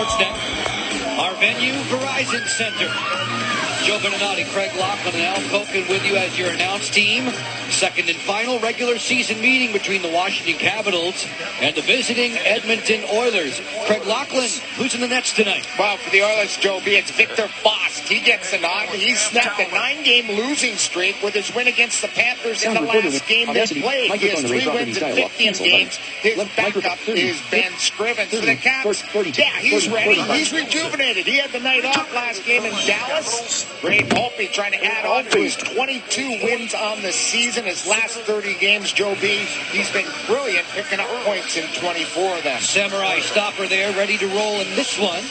Sportsnet. Our venue, Verizon Center. Joe Beninati, Craig Laughlin, and Al Koken with you as your announce team. Second and final regular season meeting between the Washington Capitals and the visiting Edmonton Oilers. Craig Laughlin, who's in the nets tonight? Well, for the Oilers, Joe B, it's Victor Foss. He gets the nod. He's snapped a 9-game losing streak with his win against the Panthers in the last game they played. He has 3 wins in 15 games. His backup is Ben Scrivens. For the Caps, yeah, he's ready. He's rejuvenated. He had the night off last game in Dallas. Ray Volpe trying to add on to his 22 wins on the season. His last 30 games, Joe B, he's been brilliant, picking up points in 24 of them. Samurai stopper there, ready to roll in this one.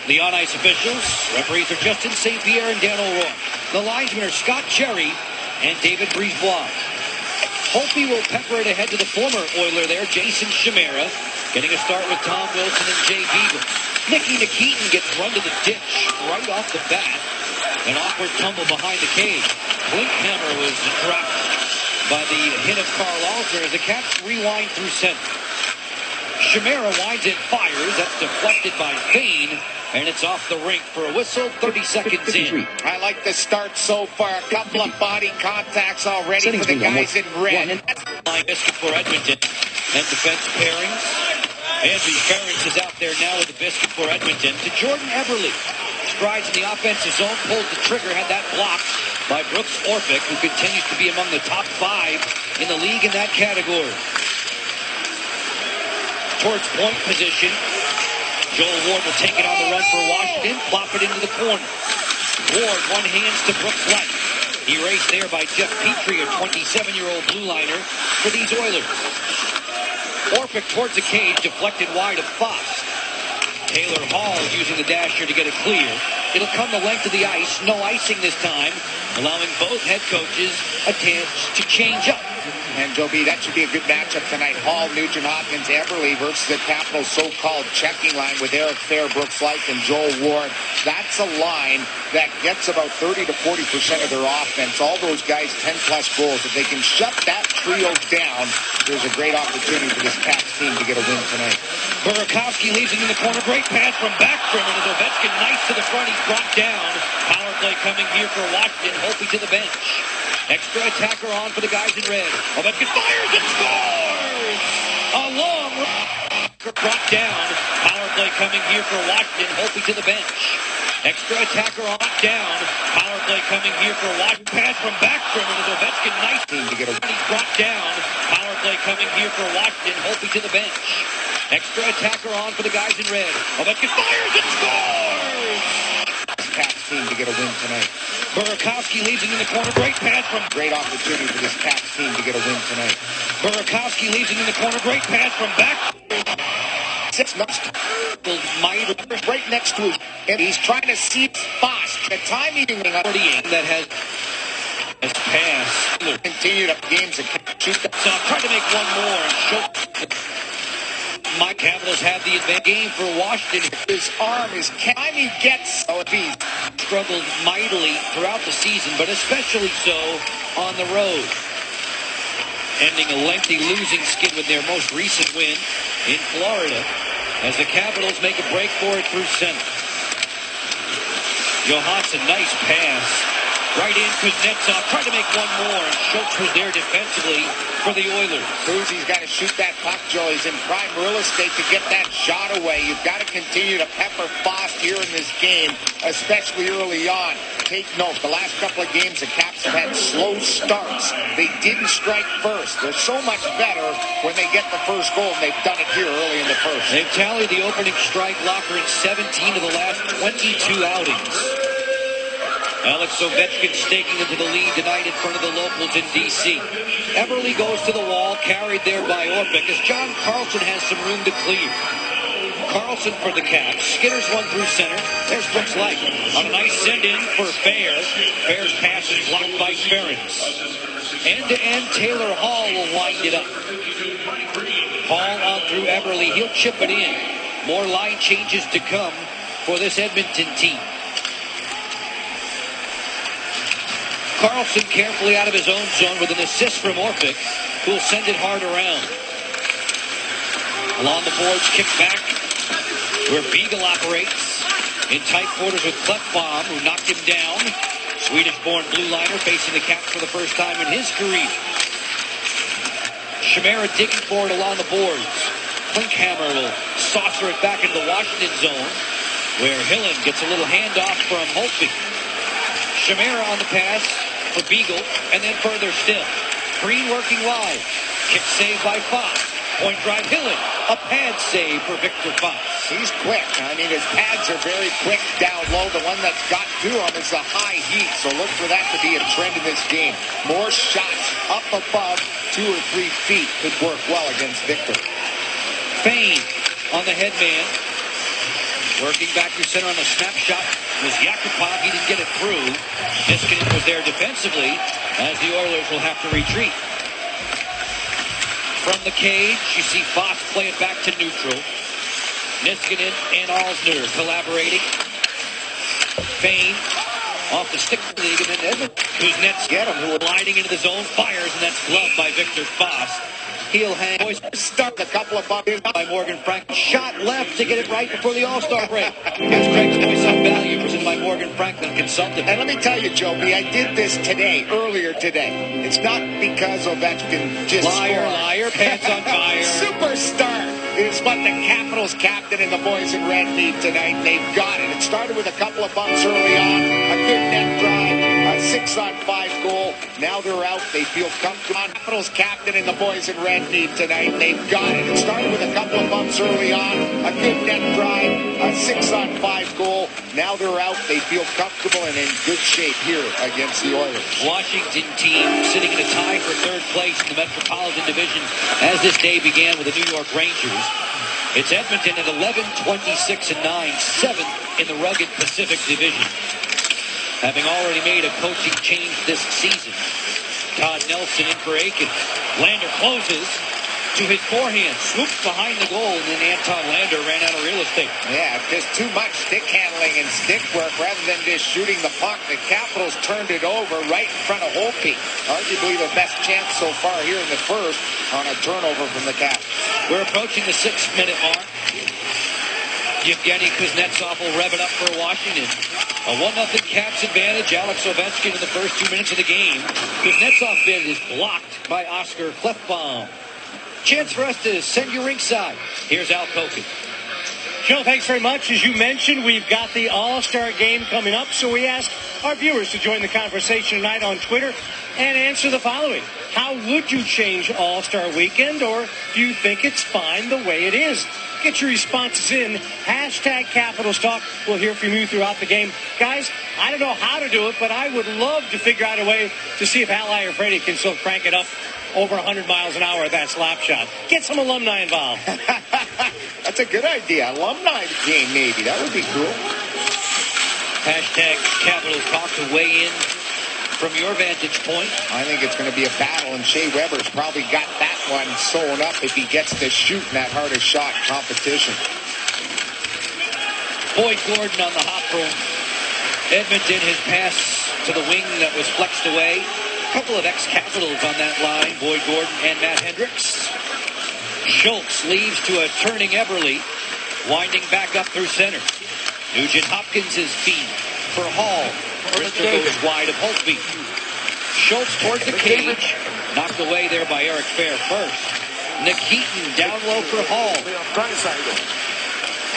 The on-ice officials, referees are Justin St. Pierre and Dan O'Rourke. The linesmen are Scott Cherry and David Brisebois. Holtby will pepper it ahead to the former Oiler there, Jason Chimera, getting a start with Tom Wilson and Jay Beagle. Nicky Nikitin gets run to the ditch right off the bat. An awkward tumble behind the cage. Klinkhammer was dropped by the hit of Carl Alter as the Caps rewind through center. Chimera winds and fires. That's deflected by Fane, and it's off the rink for a whistle. 30 seconds in. I like the start so far. A couple of body contacts already for the guys in red. Line biscuit for Edmonton. And defense pairings. Andrew Ferentz is out there now with the biscuit for Edmonton. To Jordan Eberle. Strides in the offensive zone, pulls the trigger, had that blocked by Brooks Orpik, who continues to be among the top 5 in the league in that category. Towards point position, Joel Ward will take it on the run for Washington, plop it into the corner. Ward, one hands to Brooks Light. Erased there by Jeff Petrie, a 27-year-old blue liner for these Oilers. Orpik towards the cage, deflected wide of Foss. Taylor Hall using the dasher to get it clear. It'll come the length of the ice. No icing this time, allowing both head coaches a chance to change up. And Joe B, that should be a good matchup tonight. Hall, Nugent Hopkins, Eberle versus the Capitals' so-called checking line with Eric Fair, Brooks Light, and Joel Ward. That's a line that gets about 30 to 40% of their offense. All those guys, 10-plus goals. If they can shut that trio down, there's a great opportunity for this Caps team to get a win tonight. Burakovsky leaves it in the corner. Great pass from Backstrom, and as Ovechkin nice to the front, he's brought down. Power play coming here for Washington. Holtby to the bench. Extra attacker on for the guys in red. Ovechkin fires and scores! A long brought down. Power play coming here for Washington. Holtby to the bench. Extra attacker on down. Power play coming here for Washington. Pass from Backstrom, and as Ovechkin nice to get a he's brought down. Power play coming here for Washington. Holtby to the bench. Extra attacker on for the guys in red. Ovechkin fires and scores! Caps team to get a win tonight. Burakovsky leaves it in the corner. Great pass from... Great opportunity for this Caps team to get a win tonight. Burakovsky leaves it in the corner. Great pass from back. 6 months. Right next to him. And he's trying to see Foss. The time eating that has passed. Continue to games and shoot the... So I'm trying to make one more and show... My Capitals have the advantage game for Washington. His arm is time he gets. So he struggled mightily throughout the season, but especially so on the road. Ending a lengthy losing skid with their most recent win in Florida as the Capitals make a break for it through center. Johansson, nice pass. Right in, Kuznetsov tried to make one more, and Schultz was there defensively for the Oilers. Susie's got to shoot that puck, Joe. He's in prime real estate to get that shot away. You've got to continue to pepper Foss here in this game, especially early on. Take note, the last couple of games, the Caps have had slow starts. They didn't strike first. They're so much better when they get the first goal, and they've done it here early in the first. They've tallied the opening strike locker in 17 of the last 22 outings. Alex Ovechkin staking into the lead tonight in front of the locals in D.C. Eberle goes to the wall, carried there by Orpik, as John Carlson has some room to clear. Carlson for the Caps. Skitters one through center. There's Brooks Light on a nice send-in for Fair. Fair's pass is blocked by Ferentz. End-to-end, Taylor Hall will wind it up. Hall on through Eberle. He'll chip it in. More line changes to come for this Edmonton team. Carlson carefully out of his own zone with an assist from Orpik, who will send it hard around. Along the boards, kick back. where Beagle operates in tight quarters with Klefbom, who knocked him down. Swedish-born blue liner facing the Caps for the first time in his career. Chimera digging for it along the boards. Klinkhammer will saucer it back into the Washington zone, where Hillen gets a little handoff from Holtby. Chimera on the pass for Beagle, and then further still. Green working wide. Kick save by Fox. Point drive Hillen. A pad save for Victor Fox. He's quick. I mean, his pads are very quick down low. The one that's got to him is the high heat. So look for that to be a trend in this game. More shots up above 2 or 3 feet could work well against Victor. Fane on the headman. Working back to center on the snapshot was Yakupov. He didn't get it through. Niskanen was there defensively as the Oilers will have to retreat. From the cage, you see Fox play it back to neutral. Niskanen and Alsner collaborating. Fane off the stick lead, and then Edmonton. Kuznets Get him. Who gliding into the zone, fires, and that's gloved by Victor Foss. He'll hang. Boys start a couple of bumpers by Morgan Franklin. Shot left to get it right before the All-Star break. Here's Craig's Voice on Value, presented by Morgan Franklin Consulting. And let me tell you, Joby, I did this earlier today. It's not because Ovechkin just Liar, pants on fire. Superstar is what the Capitals captain and the boys in red need tonight. They've got it. It started with a couple of bumps early on, a good net drive, a 6-on-5 goal. Now they're out. They feel comfortable. Capitals captain and the boys in red need tonight. They've got it. It started with a couple of bumps early on, a good net drive, a 6-on-5 goal. Now they're out. They feel comfortable and in good shape here against the Oilers. Washington team sitting in a tie for third place in the Metropolitan Division as this day began with the New York Rangers. It's Edmonton at 11, 26 and 9, 7th in the rugged Pacific Division. Having already made a coaching change this season, Todd Nelson in for Aiken. Lander closes to his forehand, swoops behind the goal, and then Anton Lander ran out of real estate. Yeah, just too much stick handling and stick work rather than just shooting the puck. The Capitals turned it over right in front of Holtby. Arguably the best chance so far here in the first on a turnover from the Caps. We're approaching the 6-minute mark. Yevgeny Kuznetsov will rev it up for Washington. A 1-0 Caps advantage. Alex Ovechkin in the first 2 minutes of the game. Kuznetsov bid is blocked by Oscar Klefbom. Chance for us to send you ringside. Here's Al Koken. Joe, thanks very much. As you mentioned, we've got the All-Star game coming up, so we asked our viewers to join the conversation tonight on Twitter and answer the following. How would you change All-Star Weekend, or do you think it's fine the way it is? Get your responses in. Hashtag Capitals Talk. We'll hear from you throughout the game. Guys, I don't know how to do it, but I would love to figure out a way to see if Al Iafredi can still crank it up over 100 miles an hour at that slap shot. Get some alumni involved. That's a good idea. Alumni game, maybe. That would be cool. Hashtag Capitals Talk to weigh in from your vantage point. I think it's going to be a battle, and Shea Weber's probably got that one sewn up if he gets to shoot in that hardest shot competition. Boyd Gordon on the hop for Edmonton. His pass to the wing that was flexed away. A couple of ex-Capitals on that line, Boyd Gordon and Matt Hendricks. Schultz leaves to a turning Eberle, winding back up through center. Nugent Hopkins' feed for Hall. Bristol goes wide of Holtby. Schultz towards the cage. Knocked away there by Eric Fair first. Nikitin down low for Hall.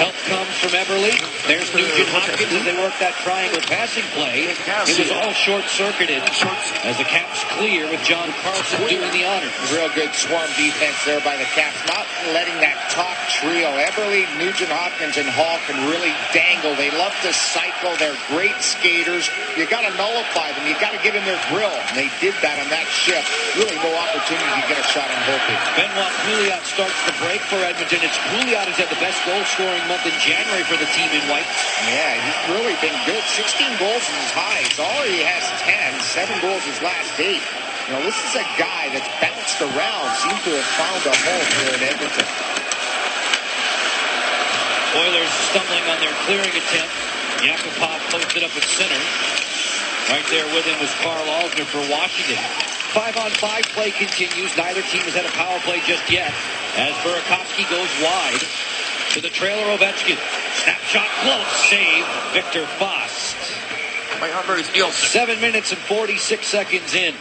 Help comes from Eberle. There's Nugent Hopkins as they work that triangle passing play. It was all short-circuited as the Caps clear with John Carlson doing the honors. Real good swarm defense there by the Caps. Not letting that top trio, Eberle, Nugent Hopkins, and Hall, can really dangle. They love to cycle. They're great skaters. You got to nullify them. You got to get in their grill. And they did that on that shift. Really no opportunity to get a shot on Holtby. Benoit Pouliot starts the break for Edmonton. It's Pouliot who's had the best goal-scoring month in January for the team in white. Yeah, he's really been good. 16 goals is his highest. Already has 10. 7 goals his last 8. You know, this is a guy that's bounced around. Seems to have found a home here in Edmonton. Oilers stumbling on their clearing attempt. Yakupov posted up at center. Right there with him was Carl Alsner for Washington. 5-on-5 play continues. Neither team has had a power play just yet as Burakovsky goes wide. To the trailer, Ovechkin. Snapshot, glove save, Victor Fast. 7 minutes and 46 seconds in.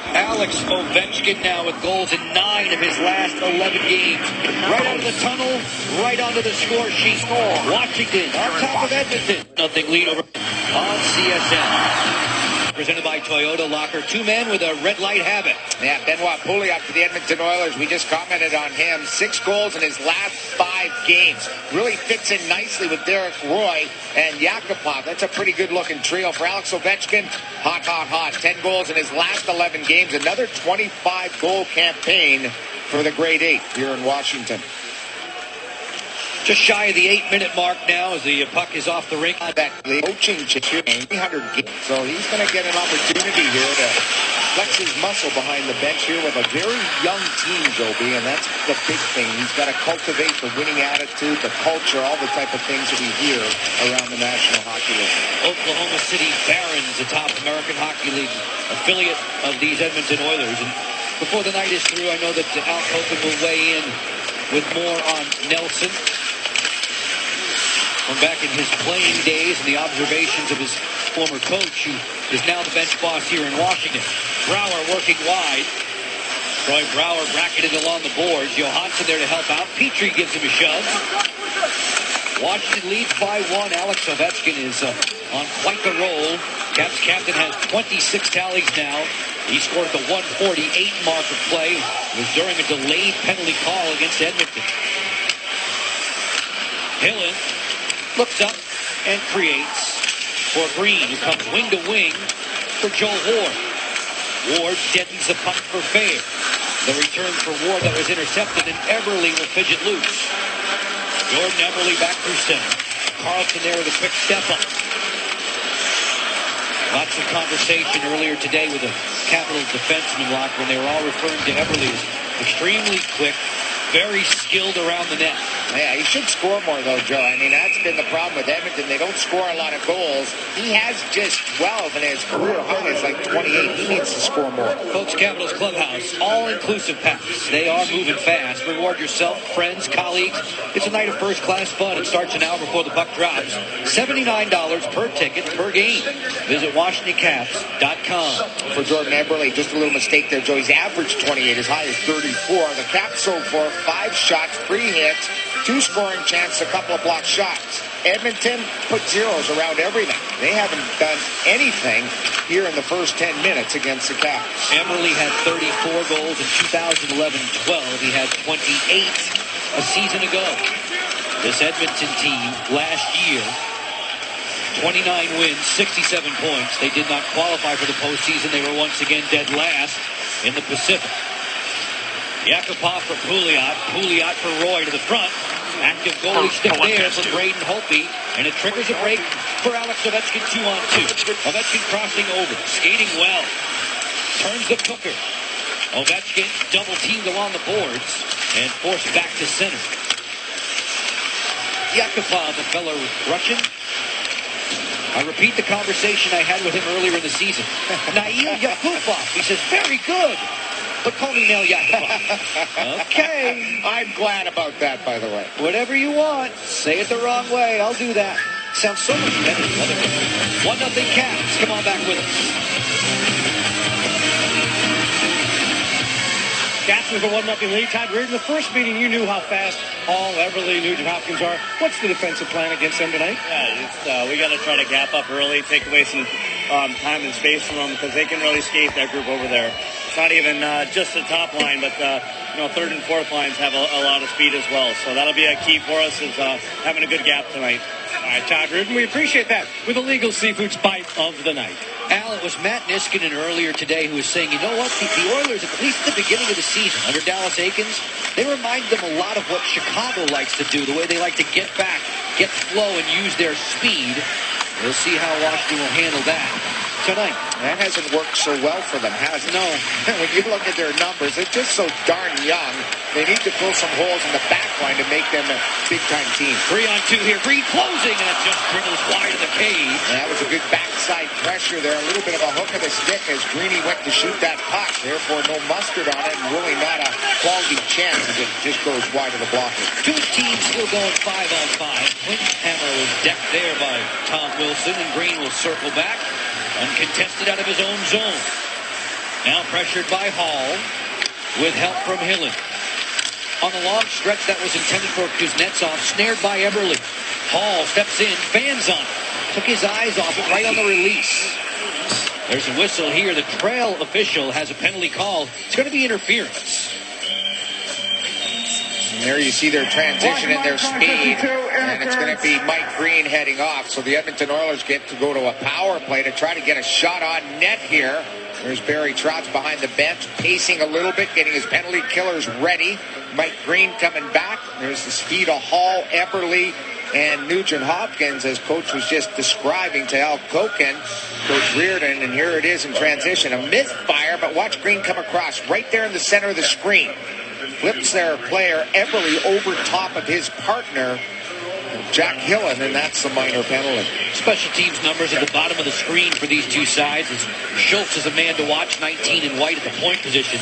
Alex Ovechkin now with goals in 9 of his last 11 games. Right out of the tunnel, right onto the score sheet. Washington on top of Edmonton. Nothing lead over on CSN. Presented by Toyota Locker. 2 men with a red light habit. Yeah, Benoit Pouliot for the Edmonton Oilers. We just commented on him. 6 goals in his last 5 games. Really fits in nicely with Derek Roy and Yakupov. That's a pretty good-looking trio for Alex Ovechkin. Hot, hot, hot. 10 goals in his last 11 games. Another 25-goal campaign for the Grade 8 here in Washington. Just shy of the 8-minute mark now as the puck is off the rink. That coaching change, 300 games. So he's going to get an opportunity here to flex his muscle behind the bench here with a very young team, Joby, and that's the big thing. He's got to cultivate the winning attitude, the culture, all the type of things that we hear around the National Hockey League. Oklahoma City Barons, the top American Hockey League affiliate of these Edmonton Oilers. And before the night is through, I know that Al Copen will weigh in with more on Nelson from back in his playing days and the observations of his former coach, who is now the bench boss here in Washington. Brouwer working wide. Troy Brouwer bracketed along the boards. Johansson there to help out. Petrie gives him a shove. Washington leads by 1. Alex Ovechkin is on quite the roll. Caps captain has 26 tallies now. He scored at the 148 mark of play. It was during a delayed penalty call against Edmonton. Hillen looks up and creates for Green, who comes wing to wing for Joel Ward. Ward deadens the puck for Fair. The return for Ward that was intercepted, and Eberle will fidget loose. Jordan Eberle back through center. Carlson there with a quick step up. Lots of conversation earlier today with the Capitals defenseman locker when they were all referring to Eberle as extremely quick, very skilled around the net. Yeah, he should score more, though, Joe. I mean, that's been the problem with Edmonton. They don't score a lot of goals. He has just 12, and his career high is like 28. He needs to score more. Folks, Capitals Clubhouse, all-inclusive pass. They are moving fast. Reward yourself, friends, colleagues. It's a night of first-class fun. It starts an hour before the puck drops. $79 per ticket per game. Visit WashingtonCaps.com. For Jordan Eberle, just a little mistake there, Joe. He's averaged 28, as high as 34. The Caps so far, 5 shots, 3 hits, 2 scoring chances, a couple of blocked shots. Edmonton put zeros around everything. They haven't done anything here in the first 10 minutes against the Caps. Eberle had 34 goals in 2011-12. He had 28 a season ago. This Edmonton team last year, 29 wins, 67 points. They did not qualify for the postseason. They were once again dead last in the Pacific. Yakupov for Pouliot. Pouliot for Roy to the front. Active goalie stick there for Braden Holtby. And it triggers a break for Alex Ovechkin 2-on-2. Ovechkin crossing over. Skating well. Turns the cooker. Ovechkin double teamed along the boards and forced back to center. Yakupov, a fellow Russian. I repeat the conversation I had with him earlier in the season. Nail Yakupov. He says, very good. But call me Nail Yakupov. Okay. I'm glad about that, by the way. Whatever you want. Say it the wrong way. I'll do that. Sounds so much better than other people. 1-0 Caps. Come on back with us. Caps with a 1-0 lead. Todd Reardon, the first meeting you knew how fast Hall, Eberle, Nugent Hopkins are. What's the defensive plan against them tonight? Yeah, we got to try to gap up early, take away some time and space from them because they can really skate that group over there. It's not even just the top line, but third and fourth lines have a lot of speed as well. So that'll be a key for us is having a good gap tonight. All right, Todd Reardon, we appreciate that with a Legal Seafood's bite of the night. Al, it was Matt Niskanen earlier today who was saying, you know what, the Oilers, at least at the beginning of the season, under Dallas Eakins, they remind them a lot of what Chicago likes to do, the way they like to get back, get flow, and use their speed. We'll see how Washington will handle that. tonight. That hasn't worked so well for them, has it? No. When you look at their numbers, they're just so darn young. They need to fill some holes in the back line to make them a big-time team. 3-on-2 here. Green closing, and it just dribbles wide of the cage. And that was a good backside pressure there. A little bit of a hook of the stick as Greeny went to shoot that puck. Therefore, no mustard on it, and really not a quality chance as it just goes wide of the blocker. Two teams still going 5-on-5. Hammer was decked there by Tom Wilson, and Green will circle back. Uncontested out of his own zone. Now pressured by Hall with help from Hillen. On the long stretch that was intended for Kuznetsov, snared by Eberle. Hall steps in, fans on it. Took his eyes off it right on the release. There's a whistle here. The trail official has a penalty call. It's going to be interference. And there you see their transition and their speed, and it's going to be Mike Green heading off. So the Edmonton Oilers get to go to a power play to try to get a shot on net here. There's Barry Trotz behind the bench, pacing a little bit, getting his penalty killers ready. Mike Green coming back. There's the speed of Hall, Eberle, and Nugent Hopkins, as Coach was just describing to Al Koken, Coach Reardon, and here it is in transition. A misfire, but watch Green come across right there in the center of the screen. Flips their player, Eberle, over top of his partner, Jack Hillen, and that's the minor penalty. Special teams numbers at the bottom of the screen for these two sides. As Schultz is a man to watch, 19 in white at the point position.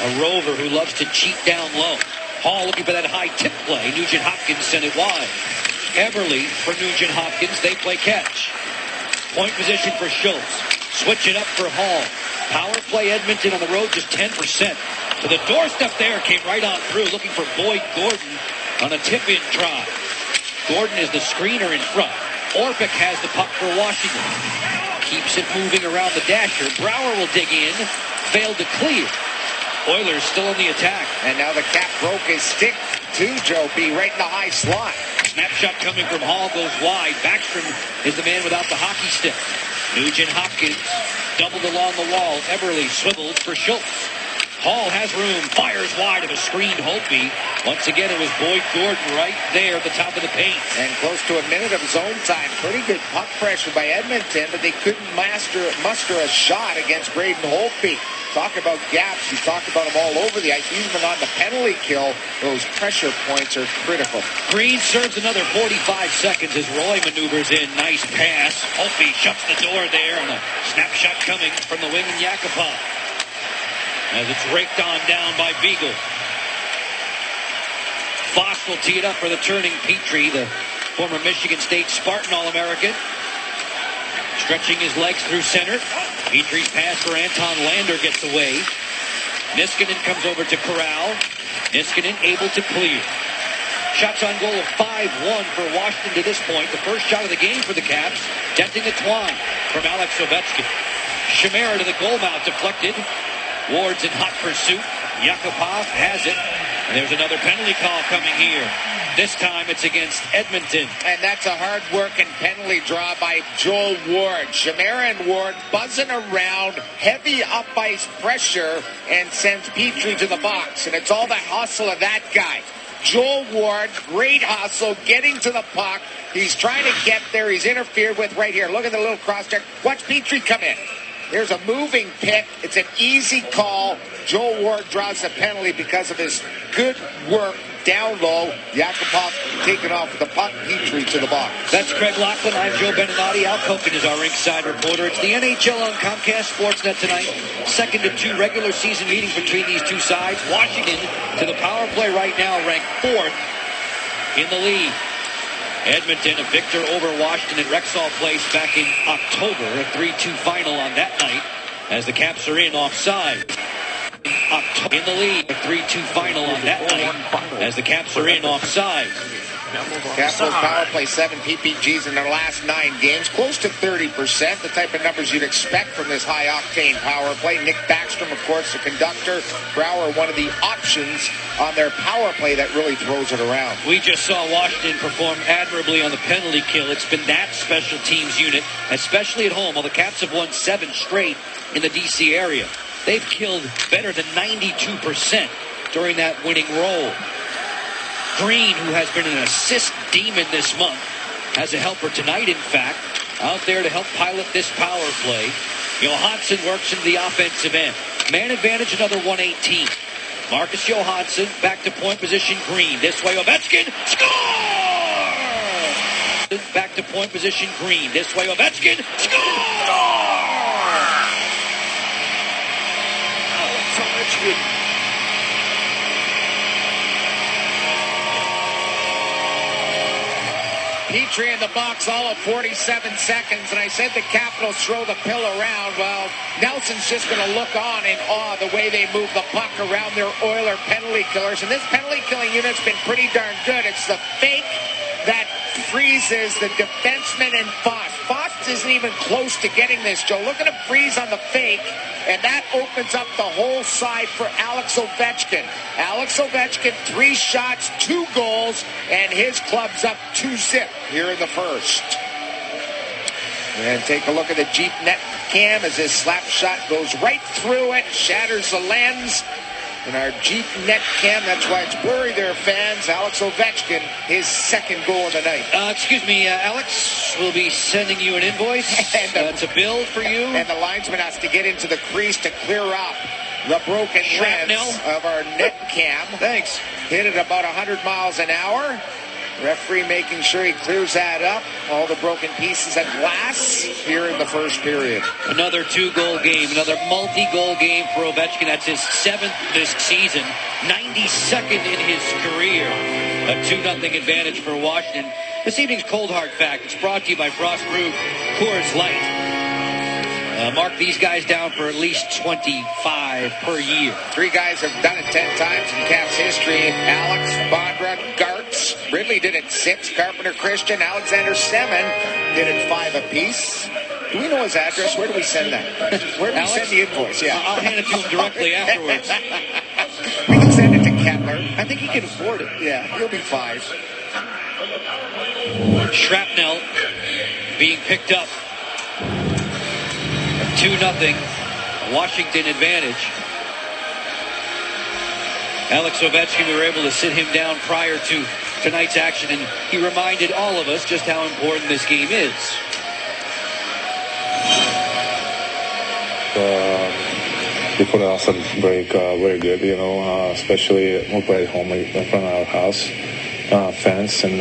A rover who loves to cheat down low. Hall looking for that high tip play. Nugent Hopkins sent it wide. Eberle for Nugent Hopkins. They play catch. Point position for Schultz. Switch it up for Hall. Power play Edmonton on the road, just 10%. To the doorstep there, came right on through, looking for Boyd Gordon on a tip-in try. Gordon is the screener in front. Orpik has the puck for Washington. Keeps it moving around the dasher. Brouwer will dig in. Failed to clear. Oilers still on the attack. And now the Cap broke his stick to Joe B. right in the high slot. Snapshot coming from Hall goes wide. Backstrom is the man without the hockey stick. Nugent Hopkins doubled along the wall. Eberle swiveled for Schultz. Hall has room, fires wide of a screened Holtby. Once again, it was Boyd Gordon right there at the top of the paint. And close to a minute of zone time. Pretty good puck pressure by Edmonton, but they couldn't muster a shot against Braden Holtby. Talk about gaps. You talked about them all over the ice. Even on the penalty kill, those pressure points are critical. Green serves another 45 seconds as Roy maneuvers in. Nice pass. Holtby shuts the door there, and a snapshot coming from the wing in Yakupov. As it's raked on down by Beagle. Foss will tee it up for the turning Petrie, the former Michigan State Spartan All-American. Stretching his legs through center. Petrie's pass for Anton Lander gets away. Niskanen comes over to Corral. Niskanen able to clear. Shots on goal of 5-1 for Washington to this point. The first shot of the game for the Caps. Denting the twine from Alex Ovechkin. Chimera to the goal mouth, deflected. Ward's in hot pursuit. Yakupov has it. And there's another penalty call coming here. This time it's against Edmonton. And that's a hard-working penalty draw by Joel Ward. Chimera and Ward buzzing around, heavy up-ice pressure, and sends Petrie to the box. And it's all the hustle of that guy. Joel Ward, great hustle, getting to the puck. He's trying to get there. He's interfered with right here. Look at the little cross-check. Watch Petrie come in. There's a moving pick. It's an easy call. Joel Ward draws the penalty because of his good work down low. Yakupov taking off with the puck. Petrie to the box. That's Craig Laughlin. I'm Joe Beninati. Al Koken is our ringside reporter. It's the NHL on Comcast Sportsnet tonight. Second of two regular season meetings between these two sides. Washington to the power play right now, ranked fourth in the league. Edmonton, a victor over Washington at Rexall Place back in October. A 3-2 final on that night as the Caps are in offside. In the league, a 3-2 final on that night as the Caps are in offside. Capitals power play 7 PPGs in their last 9 games, close to 30%, the type of numbers you'd expect from this high-octane power play. Nick Backstrom, of course, the conductor. Brouwer, one of the options on their power play that really throws it around. We just saw Washington perform admirably on the penalty kill. It's been that special teams unit, especially at home. While the Caps have won 7 straight in the D.C. area, they've killed better than 92% during that winning role. Green, who has been an assist demon this month, has a helper tonight, in fact. out there to help pilot this power play. Johansson works into the offensive end. Man advantage, another 118. Marcus Johansson back to point position. Green this way. Ovechkin score. Back to point position. Green this way. Ovechkin score. Alex Ovechkin. Petrie in the box all of 47 seconds, and I said the Capitals throw the pill around. Well, Nelson's just going to look on in awe the way they move the puck around their Oiler penalty killers, and this penalty killing unit's been pretty darn good. It's the fake that freezes the defenseman and Foss. Foss isn't even close to getting this, Joe. Look at him freeze on the fake, and that opens up the whole side for Alex Ovechkin. Alex Ovechkin, 3 shots, 2 goals, and his club's up 2-0 here in the first. And take a look at the Jeep net cam as this slap shot goes right through it, shatters the lens. And our Jeep net cam, that's why it's blurry there, fans. Alex Ovechkin, his second goal of the night. Excuse me, Alex, we'll be sending you an invoice. It's a bill for you. And the linesman has to get into the crease to clear up the broken lens of our net cam. Thanks. Hit it about 100 miles an hour. Referee making sure he clears that up. All the broken pieces of glass here in the first period. Another 2-goal game, another multi-goal game for Ovechkin. That's his 7th this season, 92nd in his career. A 2-0 advantage for Washington. This evening's Cold Hard Fact. It's brought to you by Frost Brew Coors Light. Mark these guys down for at least 25 per year. 3 guys have done it 10 times in Caps history. Alex, Bondra, Gartz. Ridley did it 6. Carpenter, Christian, Alexander Semin did it 5 apiece. Do we know his address? Where do we send that? Where do we send the invoice? Yeah, I'll hand it to him directly afterwards. We can send it to Kettler. I think he can afford it. Yeah, he'll be 5. Shrapnel being picked up. 2-0 Washington advantage. Alex Ovechkin, we were able to sit him down prior to tonight's action, and he reminded all of us just how important this game is. We put us a break very good, especially we play at home in front of our house fans, and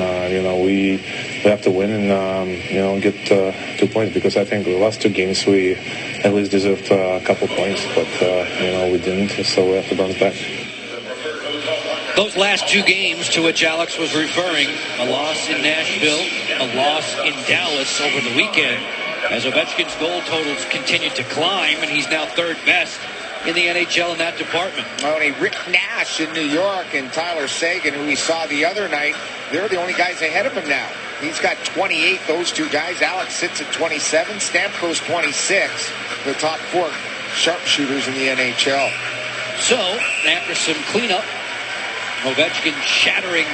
we have to win and get 2 points, because I think the last 2 games we at least deserved a couple points, but we didn't, so we have to bounce back. Those last 2 games to which Alex was referring, a loss in Nashville, a loss in Dallas over the weekend, as Ovechkin's goal totals continued to climb, and he's now 3rd best in the NHL in that department. Only Rick Nash in New York and Tyler Seguin, who we saw the other night, they're the only guys ahead of him now. He's got 28, those 2 guys. Alex sits at 27. Stamkos 26. The top 4 sharpshooters in the NHL. So, after some cleanup, Ovechkin shattering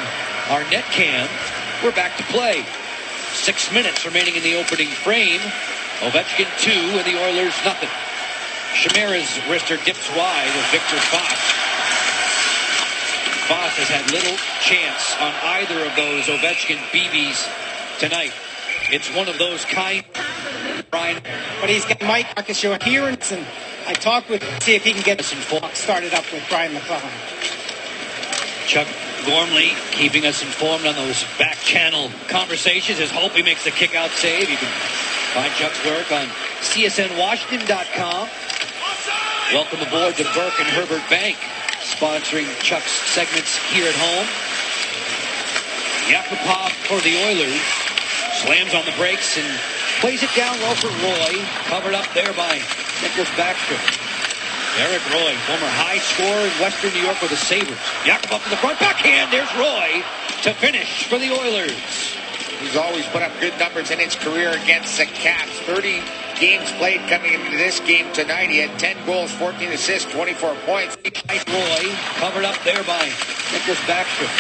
our net cam, we're back to play. 6 minutes remaining in the opening frame. Ovechkin 2 and the Oilers nothing. Chimera's wrister dips wide of Victor Foss. Foss has had little chance on either of those Ovechkin BBs tonight. It's one of those kind, Brian. But he's got Marcus Johansson, and I talked with see if he can get us started up with Brian McClellan. Chuck Gormley keeping us informed on those back channel conversations. His hope he makes the kick-out save. You can find Chuck's work on csnwashington.com. Welcome aboard to Burke and Herbert Bank, sponsoring Chuck's segments here at home. Yakupov for the Oilers. Slams on the brakes and plays it down low for Roy. Covered up there by Nicholas Backstrom. Eric Roy, former high scorer in Western New York with the Sabres. Yakupov to the front, backhand. There's Roy to finish for the Oilers. He's always put up good numbers in his career against the Caps. 30 games played coming into this game tonight. He had 10 goals, 14 assists, 24 points. Roy, covered up there by Nicholas Backstrom.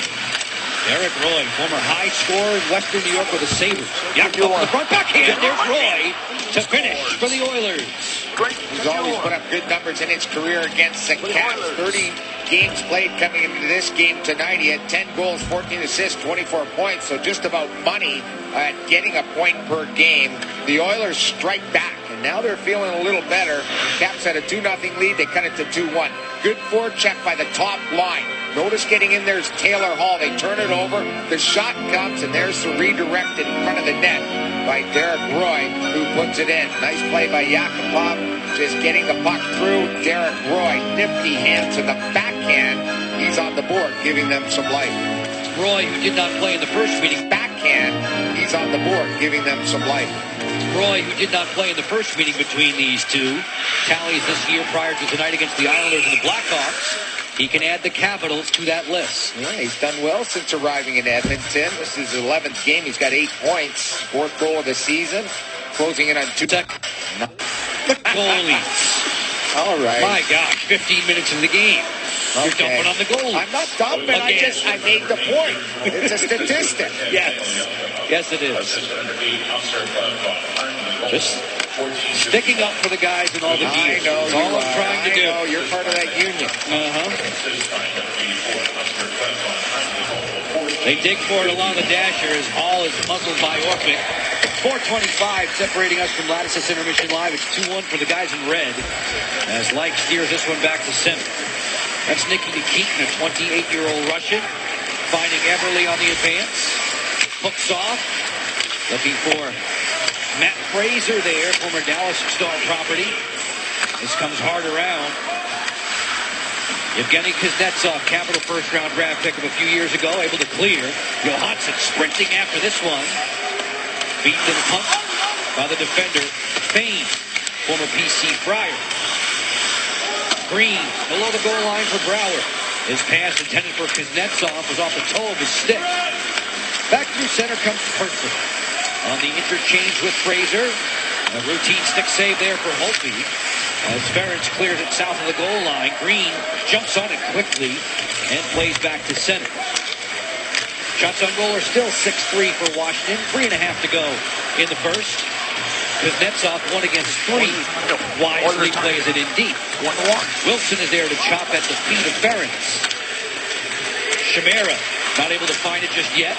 Eric Roy, former high scorer in Western New York with the Sabres. Yakupov to the front, backhand. There's Roy to finish for the Oilers. He's always put up good numbers in his career against the Caps. 30 games played coming into this game tonight. He had 10 goals, 14 assists, 24 points. So just about money at getting a point per game. The Oilers strike back, and now they're feeling a little better. Caps had a 2-0 lead. They cut it to 2-1. Good forecheck by the top line. Notice getting in there's Taylor Hall. They turn it over. The shot comes, and there's the redirect in front of the net by Derek Roy, who puts it in. Nice play by Yakupov, just getting the puck through. Derek Roy, nifty hands in the backhand. He's on the board, giving them some life. Roy, who did not play in the first meeting. Backhand, he's on the board, giving them some life. Roy, who did not play in the first meeting between these two, tallies this year prior to tonight against the Islanders and the Blackhawks. He can add the Capitals to that list. Yeah, he's done well since arriving in Edmonton. This is his 11th game. He's got 8 points. 4th goal of the season. Closing in on 2. The goalies. All right. My gosh, 15 minutes of the game. Okay. You're dumping on the goalies. I'm not dumping. I made the point. It's a statistic. Yes, it is. Just sticking up for the guys in all the deals. I know. That's all I'm trying to do. I know. You're part of that union. They dig for it along the dasher as Hall is muzzled by Orpik. 4:25 separating us from Lattice's intermission live. It's 2-1 for the guys in red as Light steers this one back to center. That's Nikki Nikitin, a 28-year-old Russian, finding Everly on the advance. Hooks off, looking for Matt Fraser there, former Dallas Star property. This comes hard around. Yevgeny Kuznetsov, Capital first-round draft pick of a few years ago, able to clear. Johansson sprinting after this one. Beaten to the puck by the defender, Fane, former PC Friar. Green, below the goal line for Brouwer. His pass intended for Kuznetsov was off the toe of his stick. Back through center comes Purcell. On the interchange with Fraser. A routine stick save there for Holtby. As Ferentz clears it south of the goal line. Green jumps on it quickly and plays back to center. Shots on goal are still 6-3 for Washington. 3.5 to go in the first. Kuznetsov 1 against 3. Wisely plays it in deep. Wilson is there to chop at the feet of Ferentz. Chimera not able to find it just yet.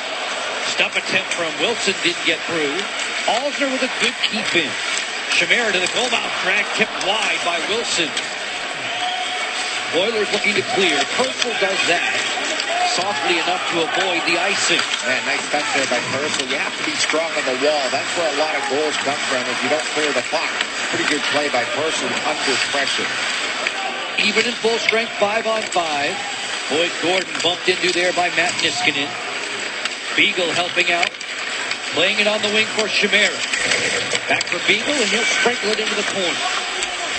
Stuff attempt from Wilson didn't get through. Alsner with a good keep in. Chimera to the goal mouth drag, tipped wide by Wilson. Oilers looking to clear. Purcell does that softly enough to avoid the icing. Man, nice touch there by Purcell. You have to be strong on the wall. That's where a lot of goals come from if you don't clear the puck. Pretty good play by Purcell under pressure. Even in full strength, 5-on-5. Boyd Gordon bumped into there by Matt Niskanen. Beagle helping out. Playing it on the wing for Chimera. Back for Beagle, and he'll sprinkle it into the corner.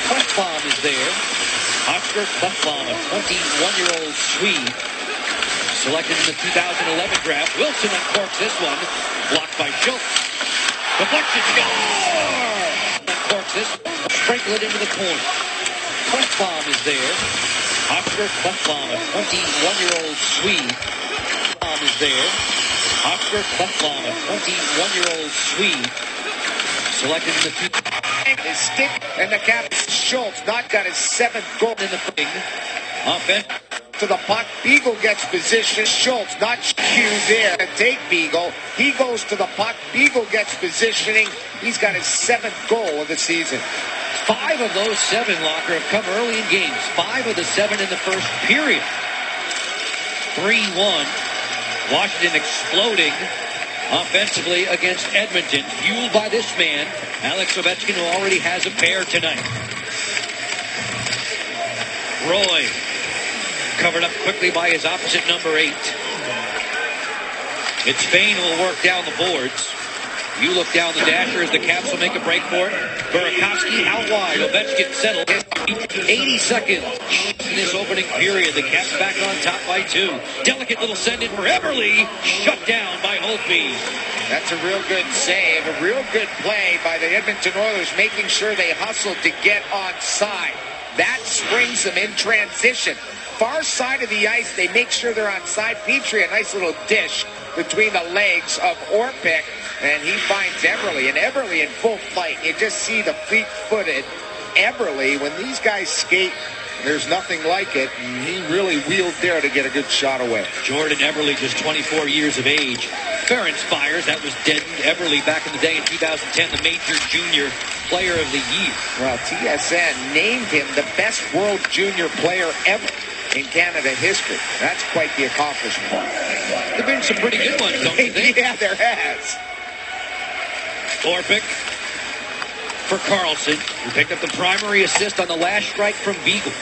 Klefbom is there. Oscar Klefbom, a 21-year-old Swede. Selected in the 2011 draft. Wilson uncorks this one. Blocked by Schultz. Deflection, score! Uncorks this. Sprinkle it into the corner. Klefbom is there. Oscar Klefbom, a 21-year-old Swede. Klefbom is there. Oscar Klefbom, a 21-year-old Swede. Selected in the his stick and the cap. Schultz not got his 7th goal in the thing. Offense. To the puck. Beagle gets position. Schultz not cued there to take Beagle. He goes to the puck. Beagle gets positioning. He's got his 7th goal of the season. 5 of those 7, Locker, have come early in games. 5 of the 7 in the first period. 3-1. Washington exploding offensively against Edmonton, fueled by this man, Alex Ovechkin, who already has a pair tonight. Roy, covered up quickly by his opposite number 8. It's Fane who will work down the boards. You look down the dasher as the Caps will make a break for it. Burakovsky out wide. Ovechkin settled. 80 seconds in this opening period. The Caps back on top by 2. Delicate little send in for Everly. Shut down by Holtby. That's a real good save. A real good play by the Edmonton Oilers, making sure they hustle to get onside. That springs them in transition. Far side of the ice, they make sure they're onside. Petrie, a nice little dish between the legs of Orpik, and he finds Everly. And Everly in full flight. You just see the fleet-footed Eberle. When these guys skate, there's nothing like it, and he really wheeled there to get a good shot away. Jordan Eberle, just 24 years of age. Ferentz fires. That was deadened. Eberle back in the day in 2010, the Major Junior Player of the Year. Well, TSN named him the best World Junior player ever in Canada history. That's quite the accomplishment. There have been some pretty good ones, don't you think? Yeah, there has. Orpik for Carlson, who picked up the primary assist on the last strike from Beagle.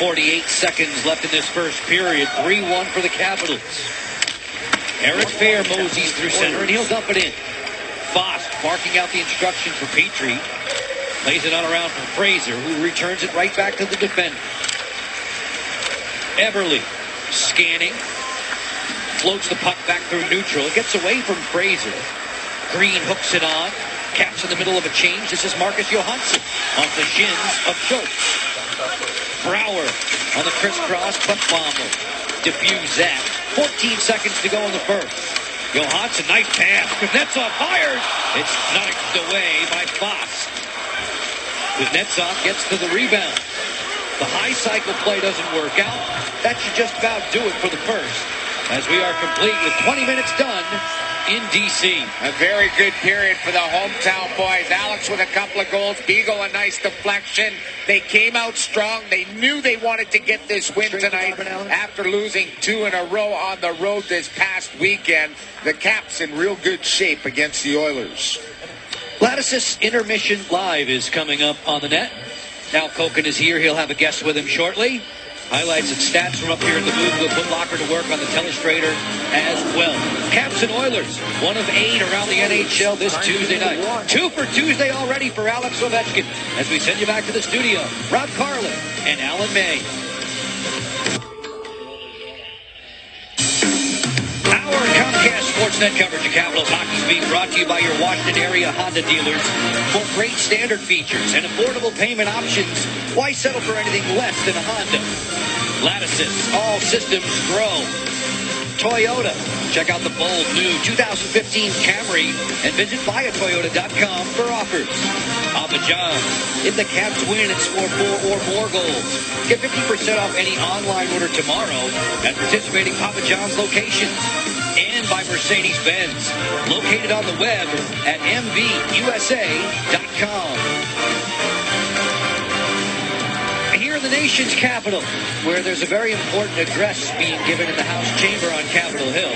48 seconds left in this first period. 3-1 for the Capitals. Eric Fair moseys through center, and he'll dump it in. Foss barking out the instructions for Petrie. Lays it on around for Fraser, who returns it right back to the defender. Eberle scanning. Floats the puck back through neutral. It gets away from Fraser. Green hooks it on. Caps in the middle of a change. This is Marcus Johansson off the shins of Schultz. Brouwer on the crisscross puck bomber. Diffuse that. 14 seconds to go in the first. Johansson, nice pass. Kuznetsov fires. It's knocked away by Foss. Kuznetsov gets to the rebound. The high cycle play doesn't work out. That should just about do it for the first, as we are complete with 20 minutes done in D.C. A very good period for the hometown boys. Alex with a couple of goals. Beagle a nice deflection. They came out strong. They knew they wanted to get this win tonight after losing 2 in a row on the road this past weekend. The Caps in real good shape against the Oilers. Lattice's Intermission Live is coming up on the net. Now Koken is here. He'll have a guest with him shortly. Highlights and stats from up here in the booth. We'll put Locker to work on the telestrator as well. Caps and Oilers, 1 of 8 around the NHL this Tuesday night. 2 for Tuesday already for Alex Ovechkin. As we send you back to the studio, Rob Carlin and Alan May. Our Comcast Sportsnet coverage of Capitals hockey is being brought to you by your Washington area Honda dealers. For great standard features and affordable payment options, why settle for anything less than a Honda? Lattices, all systems grow. Toyota, check out the bold new 2015 Camry and visit buyatoyota.com for offers. Papa John's, if the Caps win and score 4 or more goals, get 50% off any online order tomorrow at participating Papa John's locations. And by Mercedes-Benz, located on the web at mvusa.com. Here in the nation's capital, where there's a very important address being given in the House chamber on Capitol Hill,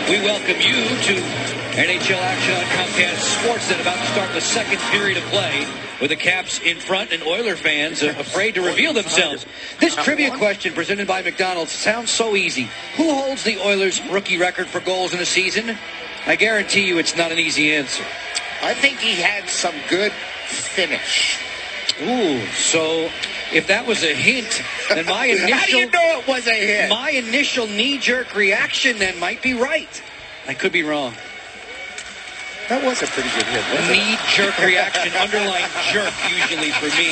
we welcome you to NHL action on Comcast Sportsnet, about to start the second period of play with the Caps in front and Oiler fans afraid to reveal themselves. This trivia question presented by McDonald's sounds so easy. Who holds the Oilers' rookie record for goals in a season? I guarantee you it's not an easy answer. I think he had some good finish. Ooh, so if that was a hint, then my initial... How do you know it was a hint? My initial knee-jerk reaction then might be right. I could be wrong. That was a pretty good hit, wasn't it? Knee-jerk reaction, underline jerk usually for me.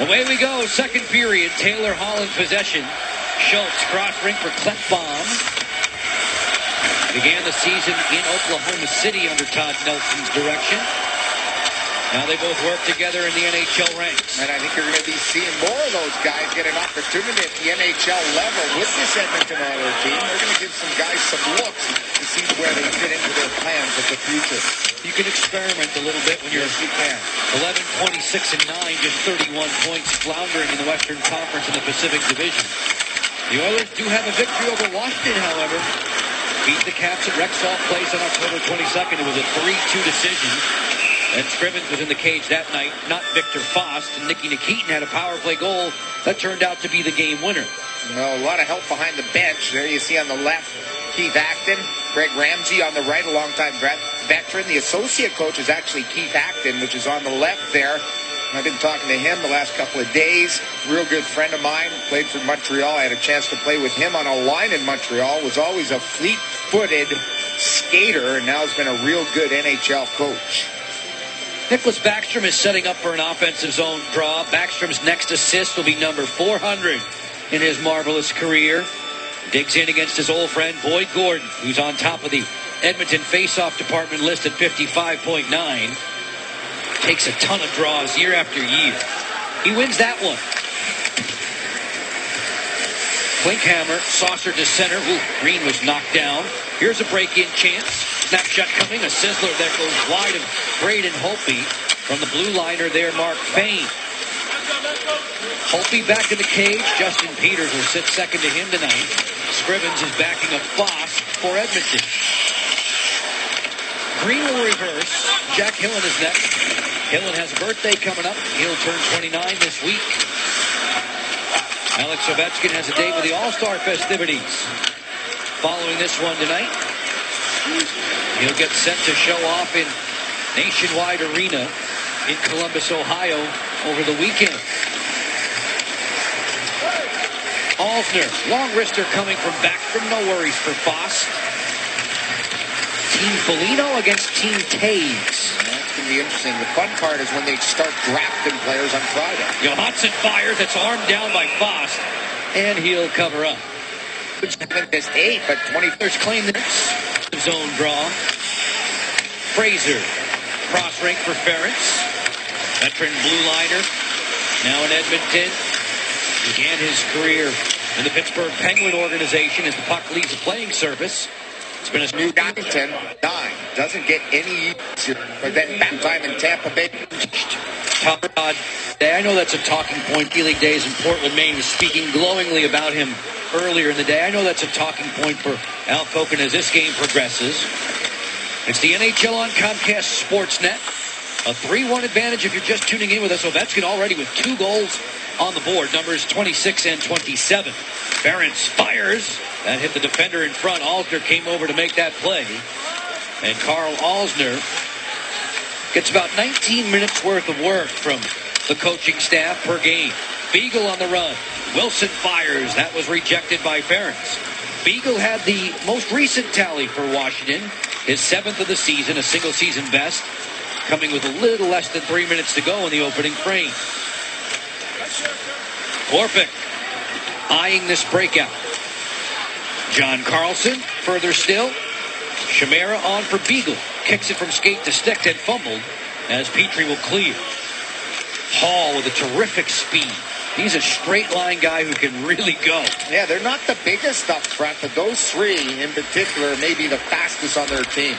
Away we go, second period. Taylor Holland possession. Schultz cross rink for Klefbom. Began the season in Oklahoma City under Todd Nelson's direction. Now they both work together in the NHL ranks. And I think you're going to be seeing more of those guys get an opportunity at the NHL level with this Edmonton Oilers team. They're going to give some guys some looks to see where they fit into their plans of the future. You can experiment a little bit when you're... Yes, you can. 11, 26, and 9, just 31 points, floundering in the Western Conference and the Pacific Division. The Oilers do have a victory over Washington, however. Beat the Caps at Rexall Place on October 22nd. It was a 3-2 decision. And Scrivens was in the cage that night, not Victor Foss. And Nicky Nikitin had a power play goal that turned out to be the game winner. No, a lot of help behind the bench. There you see on the left, Keith Acton. Greg Ramsey on the right, a longtime veteran. The associate coach is actually Keith Acton, which is on the left there. I've been talking to him the last couple of days. Real good friend of mine. Played for Montreal. I had a chance to play with him on a line in Montreal. Was always a fleet-footed skater, and now has been a real good NHL coach. Nicholas Backstrom is setting up for an offensive zone draw. Backstrom's next assist will be number 400 in his marvelous career. Digs in against his old friend Boyd Gordon, who's on top of the Edmonton faceoff department list at 55.9. takes a ton of draws year after year. He wins that one. Klinkhammer, saucer to center. Ooh, Green was knocked down. Here's a break-in chance. Snapshot coming. A sizzler that goes wide of Braden Holtby. From the blue liner there, Mark Fane. Holtby back in the cage. Justin Peters will sit second to him tonight. Scrivens is backing up Foss for Edmonton. Green will reverse. Jack Hillen is next. Hillen has a birthday coming up. He'll turn 29 this week. Alex Ovechkin has a date with the All-Star festivities. Following this one tonight, he'll get set to show off in Nationwide Arena in Columbus, Ohio over the weekend. Alsner, long wrister coming from Backstrom. No worries for Foss. Team Foligno against Team Taves. That's going to be interesting. The fun part is when they start drafting players on Friday. Johansson fires. It's armed down by Foss, and he'll cover up. Missed 8, but 23rd claim this. Zone draw. Fraser. Cross rink for Ferentz. Veteran blue liner. Now in Edmonton. Began his career in the Pittsburgh Penguin organization as the puck leaves the playing surface. It's been a new Edmonton 9. Doesn't get any easier, but then that time in Tampa Bay. Todd, I know that's a talking point. D-League Days in Portland, Maine was speaking glowingly about him earlier in the day. I know that's a talking point for Al Koken as this game progresses. It's the NHL on Comcast Sportsnet. A 3-1 advantage if you're just tuning in with us. Ovechkin already with 2 goals on the board, numbers 26 and 27. Ferentz fires. That hit the defender in front. Alsner came over to make that play. And Carl Alsner gets about 19 minutes worth of work from the coaching staff per game. Beagle on the run. Wilson fires. That was rejected by Ferentz. Beagle had the most recent tally for Washington. His 7th of the season, a single season best. Coming with a little less than 3 minutes to go in the opening frame. Orpik eyeing this breakout. John Carlson, further still. Chimera on for Beagle. Kicks it from skate to stick and fumbled as Petrie will clear. Hall with a terrific speed. He's a straight line guy who can really go. Yeah, they're not the biggest up front, but those 3 in particular may be the fastest on their team.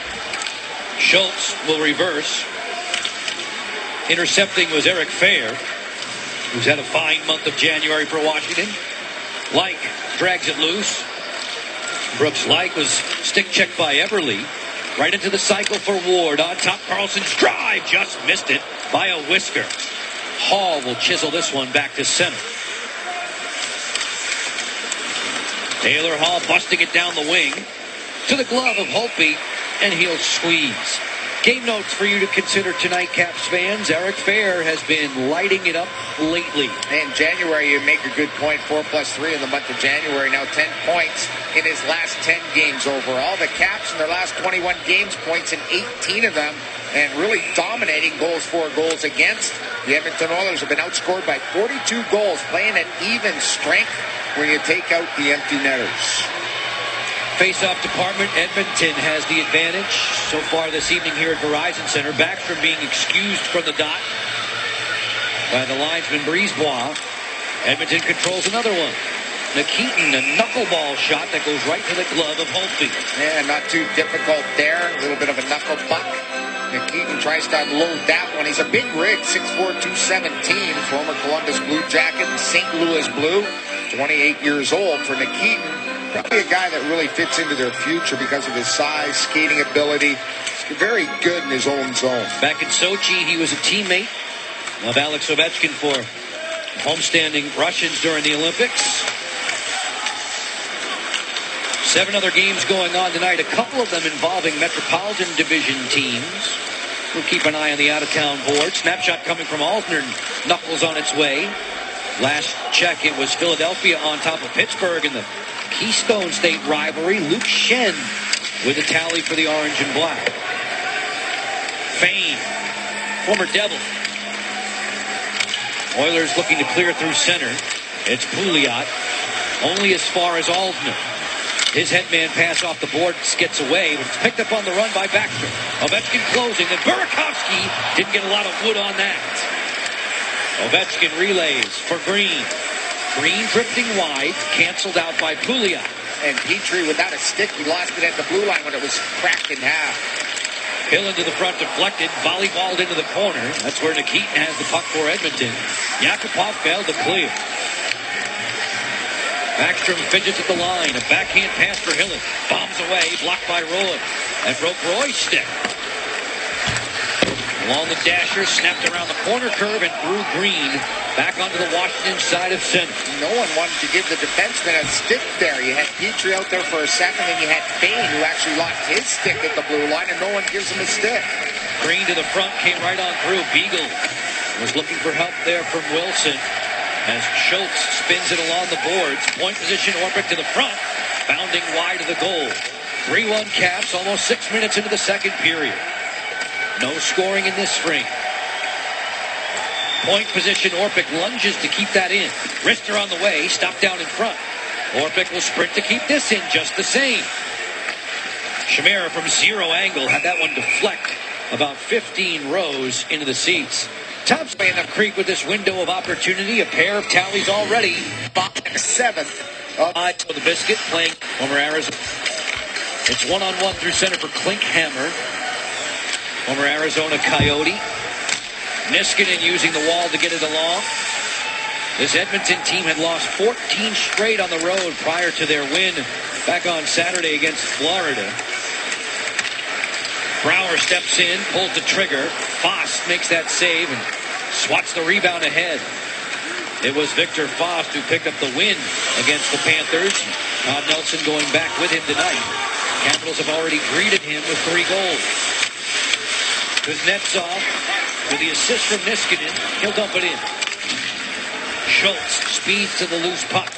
Schultz will reverse. Intercepting was Eric Fair, who's had a fine month of January for Washington. Like drags it loose. Brooks Like was stick checked by Everly. Right into the cycle for Ward. On top, Carlson's drive. Just missed it by a whisker. Hall will chisel this one back to center. Taylor Hall busting it down the wing. To the glove of Holtby, and he'll squeeze. Game notes for you to consider tonight, Caps fans. Eric Fair has been lighting it up lately. In January, you make a good point. 4+3 in the month of January. Now 10 points in his last 10 games overall. The Caps in their last 21 games, points in 18 of them, and really dominating goals for, goals against. The Edmonton Oilers have been outscored by 42 goals, playing at even strength when you take out the empty netters. Face-off department, Edmonton has the advantage so far this evening here at Verizon Center. Backstrom being excused from the dot by the linesman Brisebois. Edmonton controls another one. Nikitin, a knuckleball shot that goes right to the glove of Holtby. Yeah, not too difficult there. A little bit of a knuckle buck. Nikitin tries to unload that one. He's a big rig, 6'4", 217, former Columbus Blue Jacket and St. Louis Blue. 28 years old for Nikitin. Probably a guy that really fits into their future because of his size, skating ability. He's very good in his own zone. Back in Sochi, he was a teammate of Alex Ovechkin for homestanding Russians during the Olympics. 7 other games going on tonight, a couple of them involving Metropolitan Division teams. We'll keep an eye on the out-of-town board. Snapshot coming from Alsner. Knuckles on its way. Last check, it was Philadelphia on top of Pittsburgh in the Keystone State rivalry. Luke Shen with a tally for the orange and black. Fane, former Devil. Oilers looking to clear through center. It's Pouliot, only as far as Alsner. His headman pass off the board gets away, but it's picked up on the run by Backstrom. Ovechkin closing, and Burakovsky didn't get a lot of wood on that. Ovechkin relays for Green. Green drifting wide, canceled out by Pouliot. And Petrie, without a stick, he lost it at the blue line when it was cracked in half. Hill into the front, deflected, volleyballed into the corner. That's where Nikitin has the puck for Edmonton. Yakupov failed to clear. Backstrom fidgets at the line. A backhand pass for Hillen. Bombs away, blocked by Roy. That broke Roy's stick. Along the dasher, snapped around the corner curve and threw Green back onto the Washington side of center. No one wanted to give the defenseman a stick there. You had Petrie out there for a second, then you had Bain, who actually lost his stick at the blue line, and no one gives him a stick. Green to the front, came right on through. Beagle was looking for help there from Wilson. As Schultz spins it along the boards. Point position, Orpik to the front. Bounding wide of the goal. 3-1 Caps, almost 6 minutes into the second period. No scoring in this frame. Point position, Orpik lunges to keep that in. Rister on the way, stopped down in front. Orpik will sprint to keep this in just the same. Chimera from zero angle had that one deflect about 15 rows into the seats. Tops in the creek with this window of opportunity. A pair of tallies already. 7th. For the biscuit playing former Arizona. It's one-on-one through center for Klinkhammer. Former Arizona Coyote. Niskanen using the wall to get it along. This Edmonton team had lost 14 straight on the road prior to their win back on Saturday against Florida. Brouwer steps in, pulls the trigger. Fost makes that save and swats the rebound ahead. It was Victor Fost who picked up the win against the Panthers. Todd Nelson going back with him tonight. Capitals have already greeted him with 3 goals. Kuznetsov with the assist from Niskanen. He'll dump it in. Schultz speeds to the loose puck.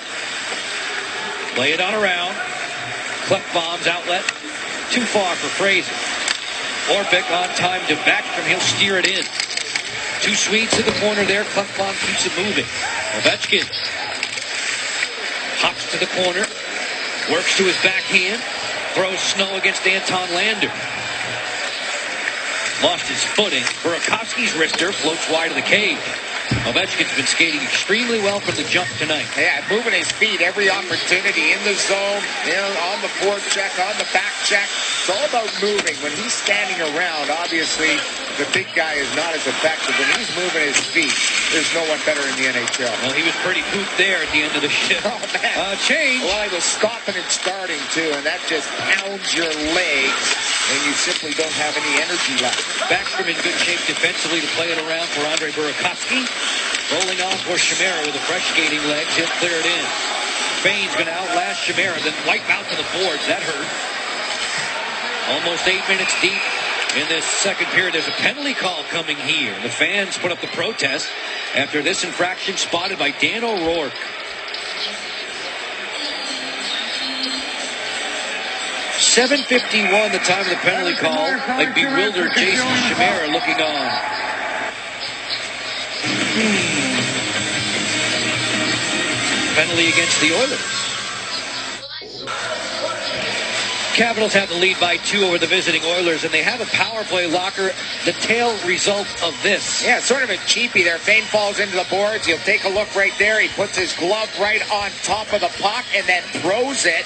Play it on around. Klefbom's outlet. Too far for Fraser. Orpik on time to Backstrom. He'll steer it in. 2 Swedes to the corner there. Klefbom keeps it moving. Ovechkin hops to the corner. Works to his backhand. Throws Snow against Anton Lander. Lost his footing. Burakovsky's wrister floats wide of the cage. Ovechkin's been skating extremely well from the jump tonight. Yeah, moving his feet every opportunity in the zone, on the forecheck, on the back check. It's all about moving. When he's standing around, obviously, the big guy is not as effective. When he's moving his feet, there's no one better in the NHL. Well, he was pretty pooped there at the end of the shift. Oh, man. Change. Well, he was stopping and starting, too, and that just pounds your legs, and you simply don't have any energy left. Backstrom in good shape defensively to play it around for Andre Burakovsky. Rolling off for Chimera with the fresh skating legs. He'll clear it in. Bain's going to outlast Chimera, then wipe out to the boards. That hurt. Almost 8 minutes deep in this second period. There's a penalty call coming here. The fans put up the protest after this infraction spotted by Dan O'Rourke. .7:51 the time of the penalty call. Like bewildered Jason Chimera looking on. Penalty against the Oilers. Capitals have the lead by 2 over the visiting Oilers, and they have a power play locker. The tail result of this. Yeah, sort of a cheapie there. Bain falls into the boards. He'll take a look right there. He puts his glove right on top of the puck and then throws it.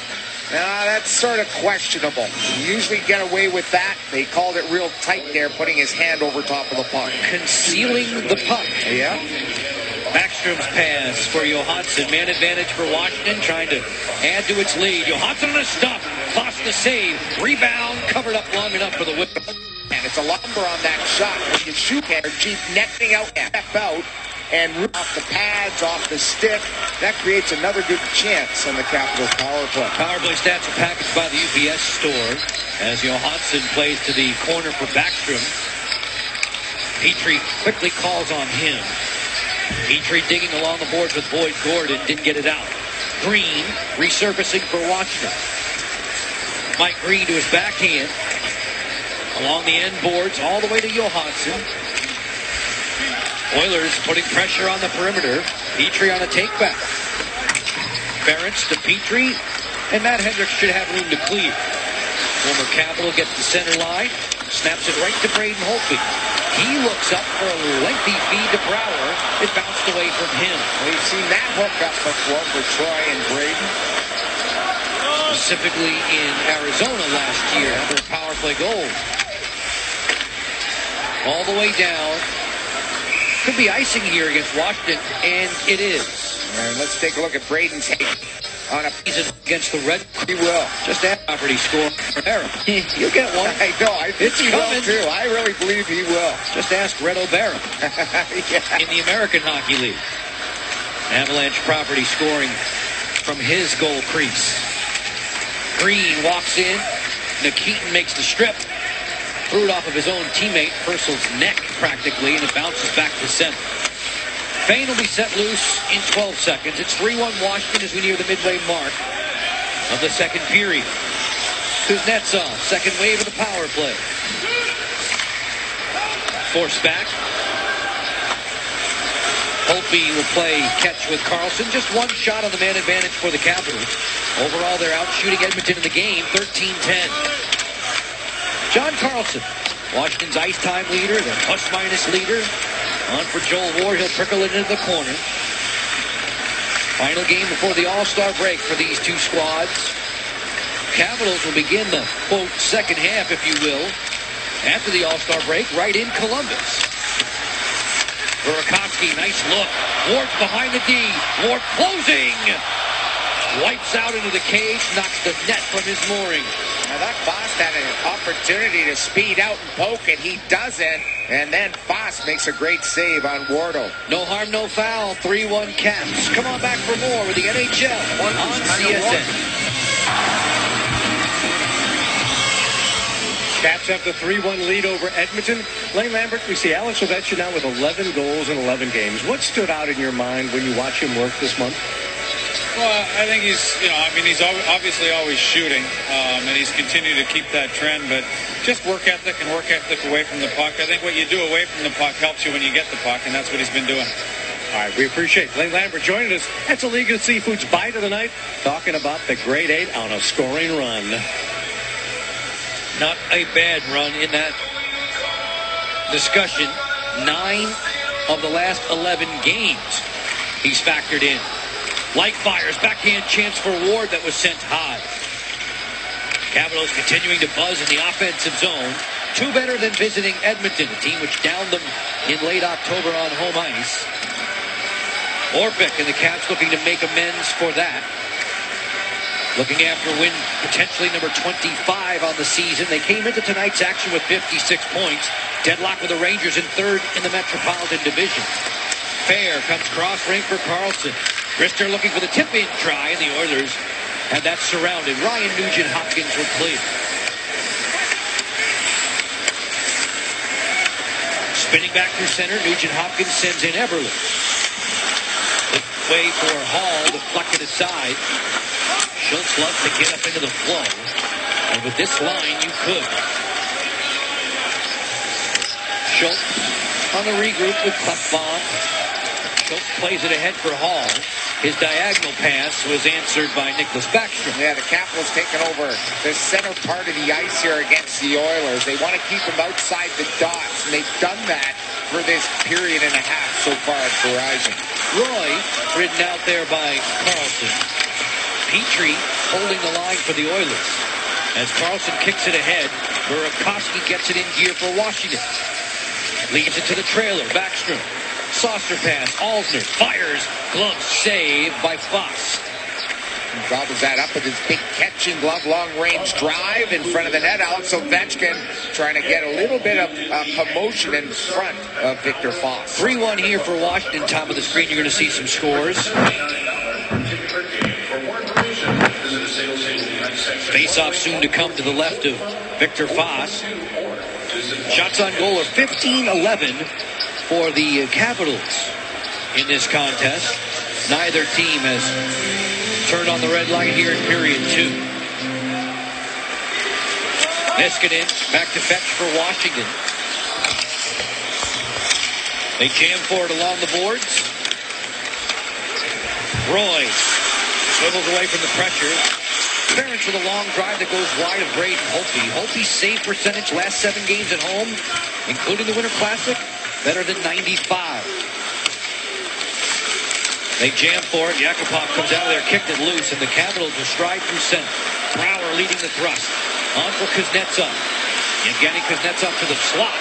Now, that's sort of questionable. You usually get away with that. They called it real tight there, putting his hand over top of the puck. Concealing the puck. Yeah. Backstrom's pass for Johansson. Man advantage for Washington, trying to add to its lead. Johansson on a stop. Lost the save. Rebound covered up long enough for the whip. And it's a lumber on that shot. When you shoot there, Jeep netting out, step out, and off the pads, off the stick. That creates another good chance on the Capitals power play. Power play stats are packaged by the UPS store as Johansson plays to the corner for Backstrom. Petrie quickly calls on him. Petrie digging along the boards with Boyd Gordon, didn't get it out. Green resurfacing for Washington. Mike Green to his backhand. Along the end boards, all the way to Johansson. Oilers putting pressure on the perimeter. Petrie on a takeback. Ferentz to Petrie. And Matt Hendricks should have room to clear. Former Capital gets the center line, snaps it right to Braden Holtby. He looks up for a lengthy feed to Brouwer. It bounced away from him. We've seen that hook up before for Troy and Braden. Specifically in Arizona last year for a power play goal. All the way down. Could be icing here against Washington, and it is. And let's take a look at Braden's hate on a season against the Red. He will. Just after property score for O'Bara. You'll get one. I know. I think it's he coming. will too. I really believe he will. Just ask Red O'Bara. Yeah. In the American Hockey League. Avalanche property scoring from his goal crease. Green walks in. Nikitin makes the strip. Threw it off of his own teammate, Purcell's neck practically, and it bounces back to center. Fane will be set loose in 12 seconds. It's 3-1 Washington as we near the midway mark of the second period. Kuznetsov, second wave of the power play. Forced back. Holtby will play catch with Carlson. Just one shot on the man advantage for the Capitals. Overall, they're out shooting Edmonton in the game, 13-10. John Carlson, Washington's ice time leader, the plus-minus leader. On for Joel Ward, he'll trickle it into the corner. Final game before the All-Star break for these two squads. Capitals will begin the, quote, second half, if you will, after the All-Star break, right in Columbus. Burakovsky, nice look. Ward's behind the D. Ward closing. Wipes out into the cage, knocks the net from his mooring. Now that Foss had an opportunity to speed out and poke it. He doesn't. And then Foss makes a great save on Wardle. No harm, no foul. 3-1 Caps. Come on back for more with the NHL on CSN. Caps have the 3-1 lead over Edmonton. Lane Lambert, we see Alex Ovechkin now with 11 goals in 11 games. What stood out in your mind when you watch him work this month? Well, I think he's obviously always shooting, and he's continued to keep that trend, but just work ethic away from the puck. I think what you do away from the puck helps you when you get the puck, and that's what he's been doing. All right, we appreciate Lane Lambert joining us. That's a League of Seafood's Bite of the Night, talking about the Grade 8 on a scoring run. Not a bad run in that discussion. 9 of the last 11 games he's factored in. Light fires, backhand chance for Ward that was sent high. Capitals continuing to buzz in the offensive zone. 2 better than visiting Edmonton, a team which downed them in late October on home ice. Orpik and the Caps looking to make amends for that. Looking after win potentially number 25 on the season. They came into tonight's action with 56 points. Deadlock with the Rangers in 3rd in the Metropolitan Division. Fair comes cross ring for Carlson. Rister looking for the tip-in try, and the Oilers had that surrounded. Ryan Nugent-Hopkins will clear. Spinning back through center, Nugent-Hopkins sends in Eberle. The way for Hall, deflected aside. Schultz loves to get up into the flow. And with this line, you could. Schultz on the regroup with Klefbom. Schultz plays it ahead for Hall. His diagonal pass was answered by Nicholas Backstrom. Yeah, the Capitals taking over the center part of the ice here against the Oilers. They want to keep them outside the dots, and they've done that for this period and a half so far at Verizon. Roy ridden out there by Carlson. Petrie holding the line for the Oilers. As Carlson kicks it ahead, Burakovsky gets it in gear for Washington. Leaves it to the trailer, Backstrom. Saucer pass, Alsner fires, glove save by Foss. Gobbles that up with his big catching glove, long-range drive in front of the net. Alex Ovechkin trying to get a little bit of commotion in front of Victor Foss. 3-1 here for Washington. Top of the screen, you're going to see some scores. Face-off soon to come to the left of Victor Foss. Shots on goal are 15-11 for the Capitals in this contest. Neither team has turned on the red light here in period 2. Niskanen back to fetch for Washington. They jam for it along the boards. Roy swivels away from the pressure. Ferentz with a long drive that goes wide of Braden Holtby. Holtby's save percentage last 7 games at home, including the Winter Classic, better than 95. They jam for it. Yakupov comes out of there, kicked it loose, and the Capitals will stride through center. Brouwer leading the thrust. On for Kuznetsov. Evgeny Kuznetsov to the slot.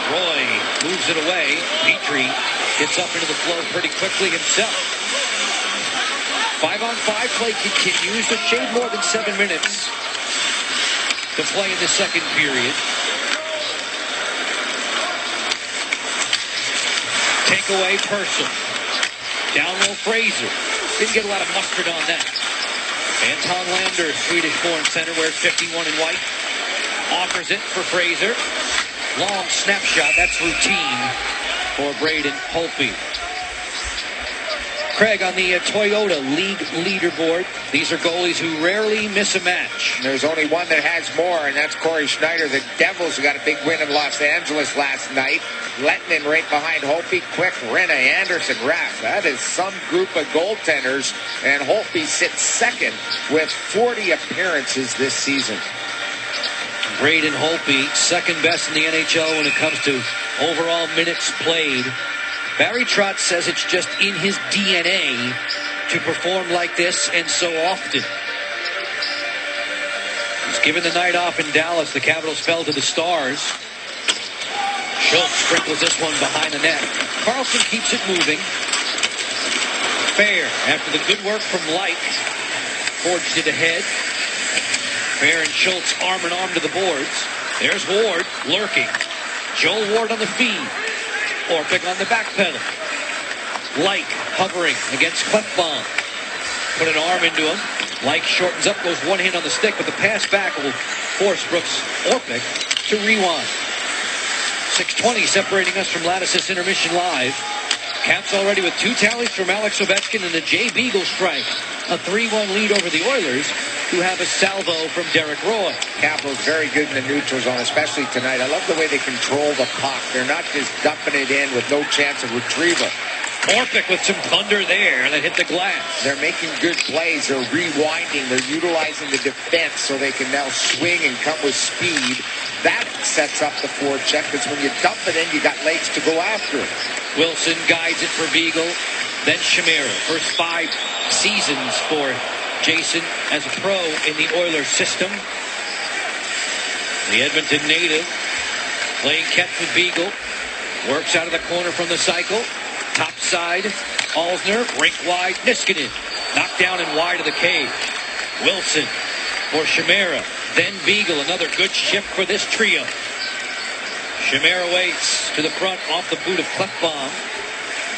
Roy moves it away. Petrie gets up into the flow pretty quickly himself. 5-on-5 play continues. A shade more than 7 minutes to play in the second period. Take away Purcell. Down low Fraser. Didn't get a lot of mustard on that. Anton Lander, Swedish-born center, wears 51 in white. Offers it for Fraser. Long snapshot. That's routine for Braden Holtby. Craig, on the Toyota League leaderboard, these are goalies who rarely miss a match. There's only one that has more, and that's Corey Schneider. The Devils got a big win in Los Angeles last night. Lettinen right behind Holtby. Quick, Rinne, Anderson, Raff. That is some group of goaltenders, and Holtby sits second with 40 appearances this season. Braden Holtby, second best in the NHL when it comes to overall minutes played. Barry Trotz says it's just in his DNA to perform like this and so often. He's given the night off in Dallas. The Capitals fell to the Stars. Schultz sprinkles this one behind the net. Carlson keeps it moving. Fair, after the good work from Leik, forged it ahead. Fair and Schultz arm in arm to the boards. There's Ward lurking. Joel Ward on the feed. Orpik on the back pedal. Leik hovering against Klefbom. Put an arm into him. Leik shortens up, goes one hand on the stick, but the pass back will force Brooks Orpik to rewind. 6:20 separating us from Lattice's intermission live. Caps already with 2 tallies from Alex Ovechkin and a Jay Beagle strike. A 3-1 lead over the Oilers, who have a salvo from Derek Roy. Capitals very good in the neutral zone, especially tonight. I love the way they control the puck. They're not just dumping it in with no chance of retrieval. Orpik with some thunder there that hit the glass. They're making good plays. They're rewinding. They're utilizing the defense so they can now swing and come with speed. That sets up the forecheck, because when you dump it in, you got legs to go after it. Wilson guides it for Beagle. Then Chimera. First 5 seasons for Jason as a pro in the Oilers system. The Edmonton native playing catch with Beagle. Works out of the corner from the cycle. Top side, Alsner, rink wide, Niskanen. Knocked down and wide of the cage. Wilson for Chimera. Then Beagle, another good shift for this trio. Chimera waits to the front off the boot of Klefbom.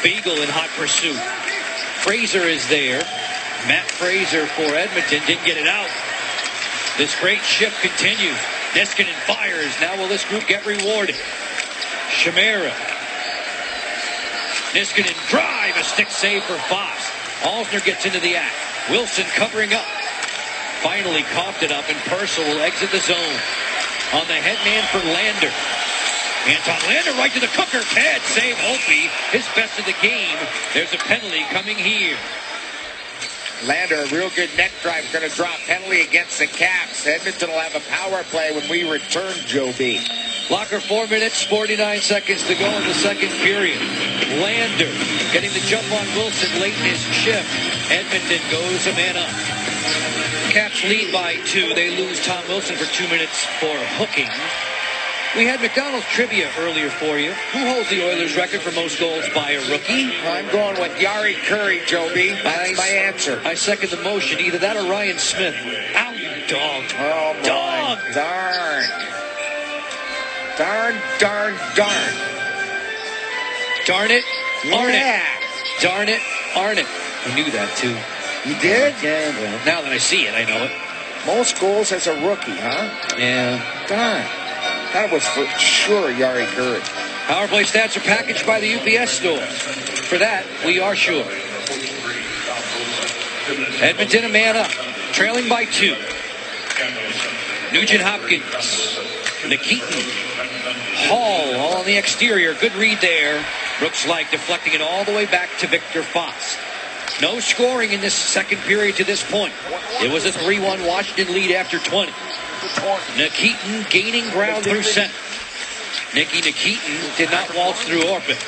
Beagle in hot pursuit. Fraser is there. Matt Fraser for Edmonton didn't get it out. This great shift continues. Niskanen fires. Now will this group get rewarded? Chimera. Niskanen drive. A stick save for Foss. Alsner gets into the act. Wilson covering up. Finally coughed it up, and Purcell will exit the zone. On the head man for Lander. Anton Lander right to the cooker. Pad save Holtby. His best of the game. There's a penalty coming here. Lander, a real good net drive, going to drop penalty against the Caps. Edmonton will have a power play when we return, Joe B. Locker 4 minutes, 49 seconds to go in the second period. Lander getting the jump on Wilson late in his shift. Edmonton goes a man up. Caps lead by 2. They lose Tom Wilson for 2 minutes for hooking. We had McDonald's trivia earlier for you. Who holds the Oilers record for most goals by a rookie? I'm going with Yari Curry, Joe B. That's my answer. I second the motion. Either that or Ryan Smith. Ow, you dog. Oh, my. Dog. Darn. Darn, darn, darn. Darn it. Arn Yeah. it. Darn it. Arn it. I knew that, too. You did? Yeah, well, now that I see it, I know it. Most goals as a rookie, huh? Yeah. Darn. That was for sure Yari Curry. Power play stats are packaged by the UPS stores. For that, we are sure. Edmonton a man up, trailing by 2. Nugent Hopkins, Nikitin, Hall all on the exterior. Good read there. Brooks Leik deflecting it all the way back to Victor Foss. No scoring in this second period to this point. It was a 3-1 Washington lead after 20. Nikitin gaining ground through center. Nikitin did not waltz through Orpik.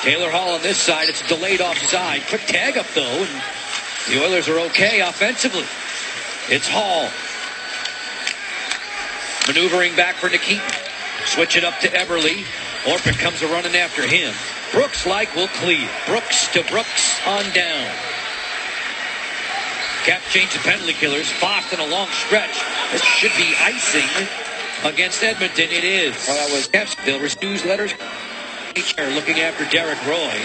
Taylor Hall on this side. It's delayed offside. Quick tag up, though, and the Oilers are okay offensively. It's Hall. Maneuvering back for Nikitin. Switch it up to Eberle. Orpik comes a running after him. Brooks will clear. Brooks to Brooks on down. Cap change the penalty killers. Boston a long stretch. This should be icing against Edmonton. It is. Well, that was Caps. They'll receive letters. Looking after Derek Roy.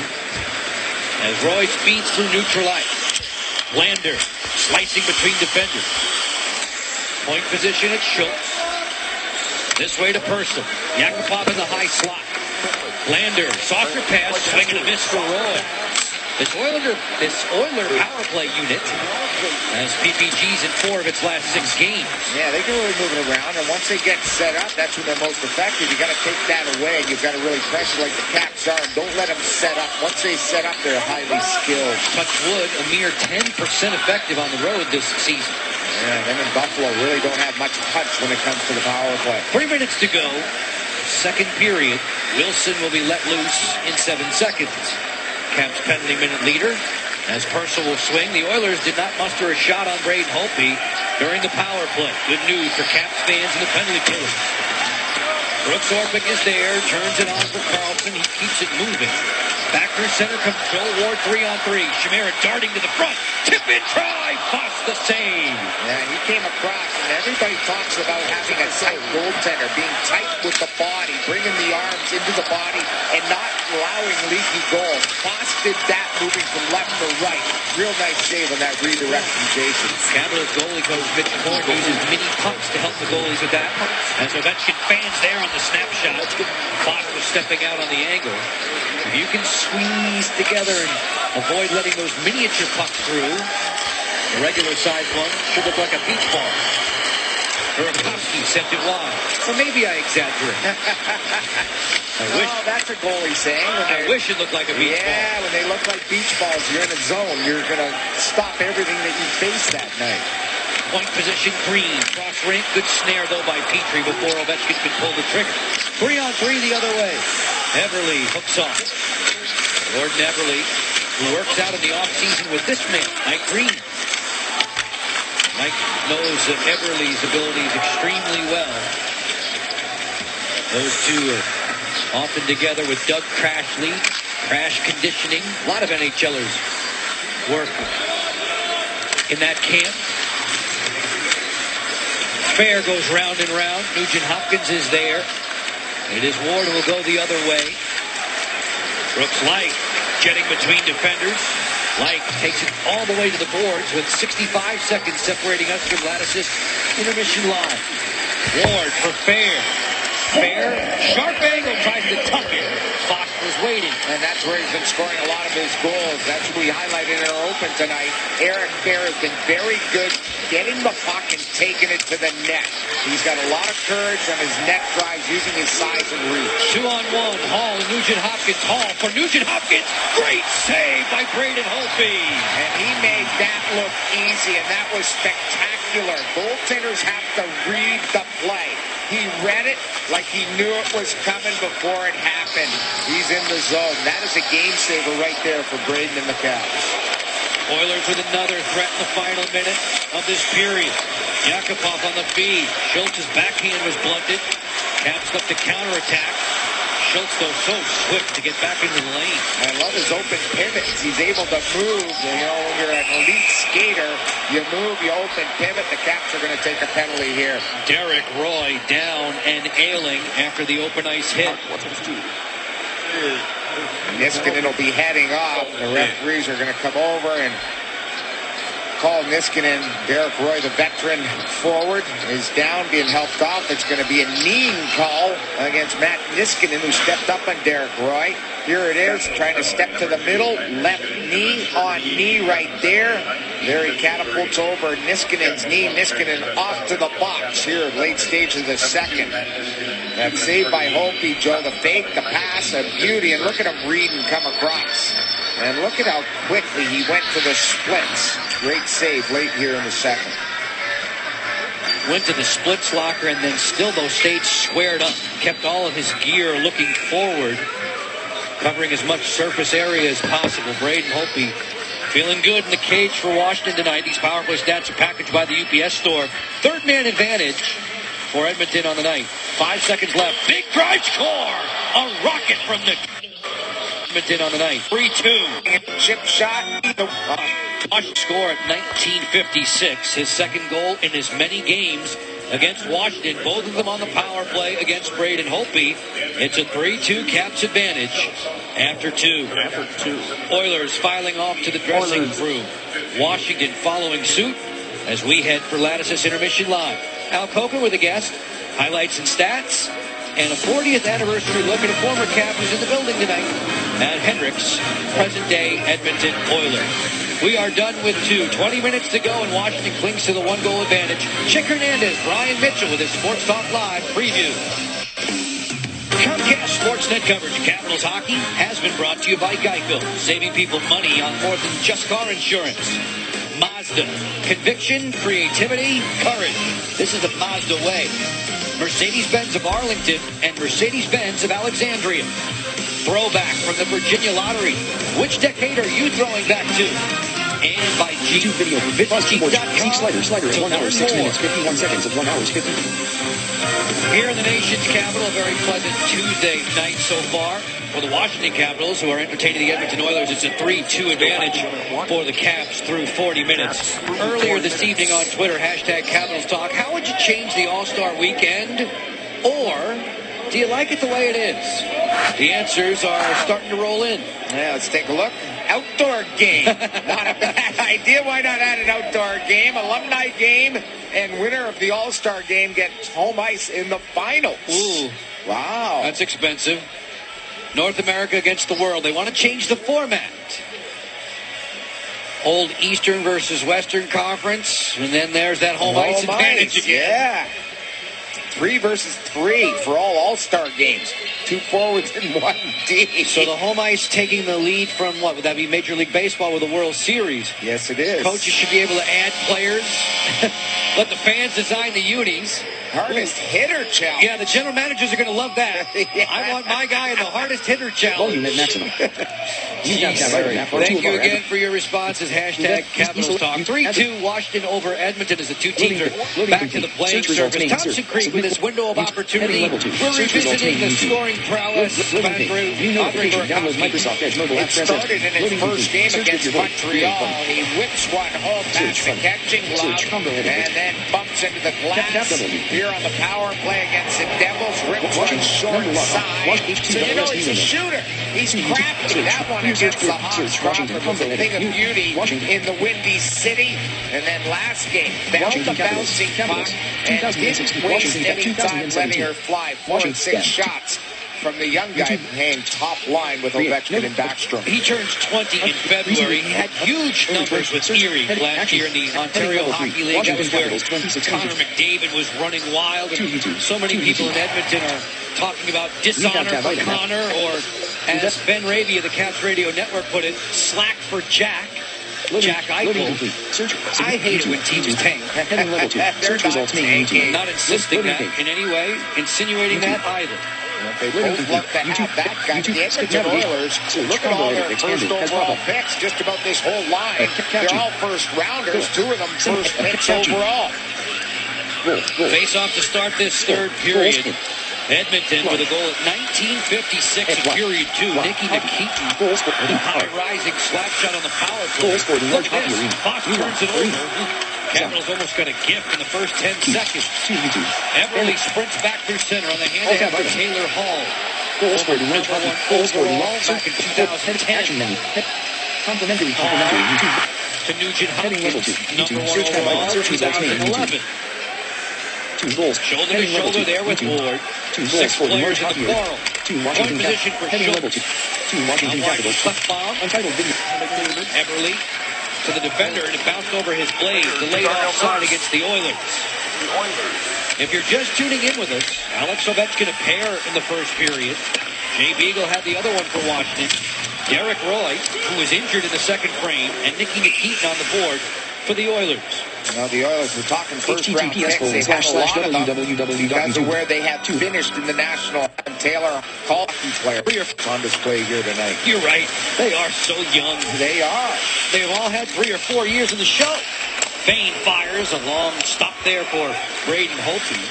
As Roy speeds through neutral ice. Lander slicing between defenders. Point position at Schultz. This way to Purcell. Yakupov in the high slot. Lander, softer pass, swing and a miss for Roy. This Oiler power play unit has PPGs in 4 of its last 6 games. Yeah, they can really move it around, and once they get set up, that's when they're most effective. You got to take that away, and you've got to really pressure like the Caps are, and don't let them set up. Once they set up, they're highly skilled. Touch wood, a mere 10% effective on the road this season. Yeah, them in Buffalo really don't have much touch when it comes to the power play. 3 minutes to go. Second period. Wilson will be let loose in 7 seconds. Caps penalty minute leader as Purcell will swing. The Oilers did not muster a shot on Braden Holtby during the power play. Good news for Caps fans and the penalty killers. Brooks Orpik is there, turns it on for Carlson. He keeps it moving. Back through center comes Joel Ward 3-on-3. Chimera darting to the front. Tip in try. Foss the save. Yeah, he came across, and everybody talks about having a tight goaltender, being tight with the body, bringing the arms into the body, and not allowing leaky goals. Foss did that moving from left to right. Real nice save on that redirection, Jason. Capitals goalie coach Mitch Korn uses mini pucks to help the goalies with that. As Ovechkin fans there on the snapshot. Foss was stepping out on the angle. If you can squeeze together and avoid letting those miniature pucks through, the regular size one should look like a beach ball. Burakovsky sent it wide. So maybe I exaggerate. That's a goalie saying. I wish it looked like a beach ball. Yeah, when they look like beach balls, you're in a zone. You're going to stop everything that you face that night. Point position, Green. Cross rink. Good snare, though, by Petrie before Ovechkin could pull the trigger. 3-on-3 the other way. Eberle hooks off. Gordon Eberle, who works out in the offseason with this man, Mike Green. Mike knows Eberle's abilities extremely well. Those two are often together with Doug Crashley. Crash conditioning. A lot of NHLers work in that camp. Fair goes round and round. Nugent Hopkins is there. It is Ward who will go the other way. Brooks Light jetting between defenders. Light takes it all the way to the boards with 65 seconds separating us from Lattice's intermission line. Ward for Fair. Fair, sharp angle, tries to tuck it. Fox was waiting. And that's where he's been scoring a lot of his goals. That's what we highlighted in our open tonight. Eric Fair has been very good getting the puck and taking it to the net. He's got a lot of courage on his net drives, using his size and reach. 2-on-1, Hall and Nugent Hopkins. Hall for Nugent Hopkins. Great save by Braden Holtby. And he made that look easy, and that was spectacular. Goaltenders have to read the play. He read it like he knew it was coming before it happened. He's in the zone. That is a game saver right there for Braden and the Caps. Oilers with another threat in the final minute of this period. Yakupov on the feed. Schultz's backhand was blunted. Caps left to counterattack. Schultz, though, so swift to get back into the lane. I love his open pivots. He's able to move. You know, when you're an elite skater, you move, you open pivot. The Caps are going to take a penalty here. Derek Roy down and ailing after the open ice hit. Niskanen will be heading off. The referees are going to come over and call Niskanen. Derek Roy, the veteran forward, is down, being helped off. It's going to be a knee call against Matt Niskanen, who stepped up on Derek Roy. Here it is, trying to step to the middle. Left knee on knee right there. There he catapults over Niskanen's knee. Niskanen off to the box here, late stage of the second. That save by Holtby, Joe. The fake, the pass, a beauty. And look at him read and come across. And look at how quickly he went to the splits. Great save late here in the second. Went to the splits locker and then still, though, stayed squared up. Kept all of his gear looking forward, covering as much surface area as possible. Braden Holtby feeling good in the cage for Washington tonight. These power play stats are packaged by the UPS store. Third man advantage for Edmonton on the night. 5 seconds left. Big drive score. A rocket from the Edmonton on the night. 3-2. Chip shot. Washington score at 1956. His second goal in as many games against Washington. Both of them on the power play against Braden Holtby. It's a 3-2 Caps advantage after two. Oilers filing off to the dressing room. Washington following suit as we head for Lattice's Intermission Live. Al Coker with a guest, highlights and stats, and a 40th anniversary look at a former Cap who's in the building tonight at Hendricks, present-day Edmonton Oilers. We are done with 20 minutes to go, and Washington clings to the one-goal advantage. Chick Hernandez, Brian Mitchell with his Sports Talk Live preview. Comcast Sportsnet coverage of Capitals hockey has been brought to you by Geico, saving people money on more than just car insurance. Mazda, conviction, creativity, courage. This is the Mazda way. Mercedes-Benz of Arlington and Mercedes-Benz of Alexandria. Throwback from the Virginia Lottery. Which decade are you throwing back to? And by Jeep. Video for BitLife Slider at 1 hour 6 minutes 51 seconds of 1 hour 50. Here in the nation's capital, a very pleasant Tuesday night so far for the Washington Capitals, who are entertaining the Edmonton Oilers. It's a 3-2 advantage for the Caps through 40 minutes. Earlier this evening on Twitter, hashtag Capitals Talk, how would you change the All-Star Weekend? Or do you like it the way it is? The answers are starting to roll in. Yeah, let's take a look. Outdoor game. Not a bad idea. Why not add an outdoor game? Alumni game, and winner of the All-Star game gets home ice in the finals. Ooh. Wow. That's expensive. North America against the world. They want to change the format. Old Eastern versus Western Conference. And then there's that home ice advantage again. Yeah. 3 versus 3 for all-star games. 2 forwards and 1 D. So the home ice taking the lead from what? Would that be Major League Baseball with the World Series? Yes, it is. Coaches should be able to add players. Let the fans design the unis. Hardest hitter challenge. Yeah, the general managers are going to love that. Yeah. I want my guy in the hardest hitter challenge. Volume at maximum. Thank you again for your responses. Hashtag Capitals Talk. 3-2 Washington over Edmonton as the two teams are back to the playing surface. Thompson Creek with his window of opportunity. We're revisiting the scoring prowess of Andrew. It started in his first game against Montreal. He whips one home past the catching glove and then bumps into the glass. Here on the power play against the Devils, rips one short side. So you know he's a shooter. He's crafty. That one against the Hawks was a thing of beauty in the Windy City. And then last game, found the bouncing puck and didn't waste any time letting her fly. 4 and 6 shots from the young guy playing top line with Ovechkin and Backstrom. He turns 20 in February. He had huge numbers with Erie last year in the Ontario Hockey League. That was where Connor McDavid was running wild. And so many people in Edmonton are talking about dishonor for Connor, or as Ben Raby of the Caps Radio Network put it, slack for Jack. Jack Eichel. I hate it when teams tank. Not insisting that in any way, insinuating that either. They both love to have that guy. The Edmonton Oilers, look at all their first overall picks, just about this whole line. They're all first rounders, 2 of them first picks overall. Face off to start this third period. Edmonton with a goal at 19:56 in period 2. Nicky Nikitin with a high-rising slap shot on the power play. Look at this. Fox turns it over. Capitals almost got a gift in the first 10 seconds. Everly sprints back through center on the hand of Taylor Hall. Former number 1 overall back in 2010. Complimentary. To Nugent Hopkins, number 1 overall in 2011. 2 goals. Shoulder to shoulder there with Ward. 6 players in the quarrel. 2 One position for Schultz. 2 Washington Capitals. Left bomb. Untitled video. Everly to the defender, and it bounced over his blade. Delayed offside against the Oilers. If you're just tuning in with us, Alex Ovechkin a pair in the first period. Jay Beagle had the other one for Washington. Derek Roy, who was injured in the second frame, and Nikki Nikitin on the board for the Oilers. Now the Oilers were talking first-round picks. They've had a lot of them because of where they have finished in the National. Taylor, hockey player, on display here tonight. You're right. They are so young. They are. They've all had 3 or 4 years in the show. Fane fires a long stop there for Braden Holtby.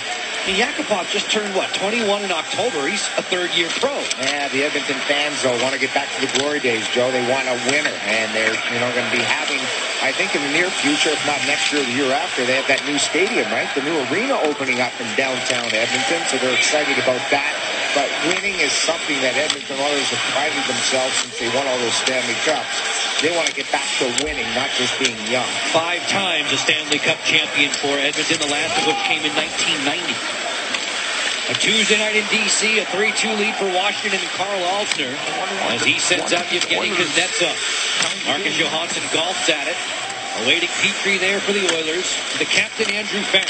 And Yakupov just turned, 21 in October. He's a third-year pro. Yeah, the Edmonton fans, though, want to get back to the glory days, Joe. They want a winner, and they're, going to be having, I think in the near future, if not next year or the year after, they have that new stadium, right? The new arena opening up in downtown Edmonton, so they're excited about that. But winning is something that Edmonton Oilers have prided themselves since they won all those Stanley Cups. They want to get back to winning, not just being young. 5 times a Stanley Cup champion for Edmonton, the last of which came in 1990. A Tuesday night in D.C., a 3-2 lead for Washington and Carl Alsner as he sends out Yevgeny Kuznetsov. Marcus Johansson golfs at it. Awaiting Petrie there for the Oilers. The captain, Andrew Fenn.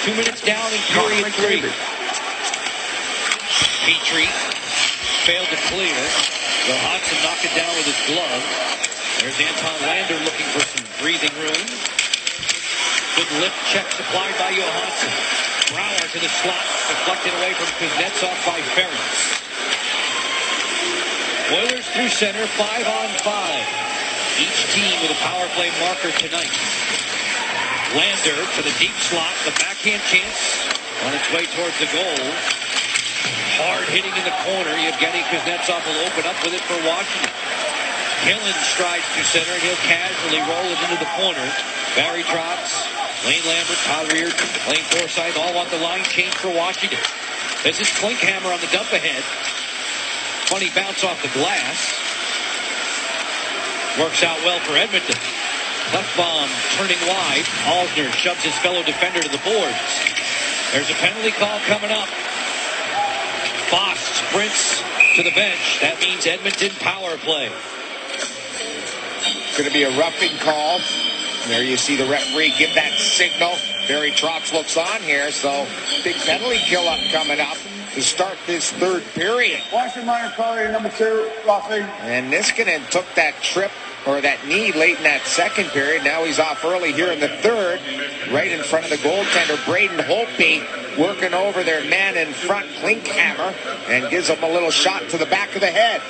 2 minutes down in period 3. Petrie failed to clear. Johansson knocked it down with his glove. There's Anton Lander looking for some breathing room. Good lift check supplied by Johansson. Brouwer to the slot, deflected away from Kuznetsov by Ferentz. Oilers through center, 5-on-5. Each team with a power play marker tonight. Lander to the deep slot, the backhand chance on its way towards the goal. Hard hitting in the corner. Yevgeny Kuznetsov will open up with it for Washington. Hillen strides to center, and he'll casually roll it into the corner. Barry Trotz, Lane Lambert, Todd Reard, Lane Forsythe all want the line change for Washington. This is Klinkhammer on the dump ahead. Funny bounce off the glass. Works out well for Edmonton. Left bomb turning wide. Alsner shoves his fellow defender to the boards. There's a penalty call coming up. Foss sprints to the bench. That means Edmonton power play. It's going to be a roughing call. There you see the referee give that signal. Barry Trotz looks on here, so big penalty kill up coming up to start this third period. Washington minor call number 2, roughing. And Niskanen took that trip or that knee late in that second period. Now he's off early here in the third, right in front of the goaltender, Braden Holtby, working over their man in front, Klinkhammer, and gives him a little shot to the back of the head.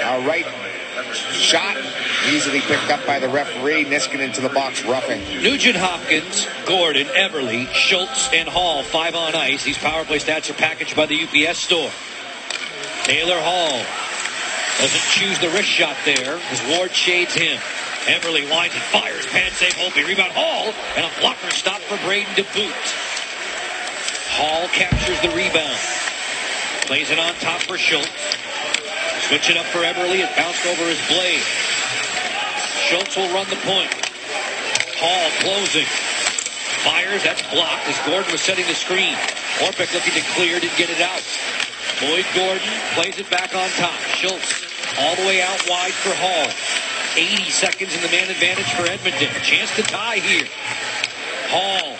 All right. Shot easily picked up by the referee. Niskanen to the box, roughing. Nugent Hopkins, Gordon, Everly, Schultz, and Hall 5 on ice. These power play stats are packaged by the UPS store. Taylor Hall doesn't choose the wrist shot there as Ward shades him. Everly winds and fires. Pad save Holtby. Rebound Hall, and a blocker stop for Braden to boot. Hall captures the rebound. Plays it on top for Schultz. Switch it up for Everly. It bounced over his blade. Schultz will run the point. Hall closing. Fires. That's blocked as Gordon was setting the screen. Orpik looking to clear. Didn't get it out. Boyd Gordon plays it back on top. Schultz all the way out wide for Hall. 80 seconds in the man advantage for Edmonton. A chance to tie here. Hall.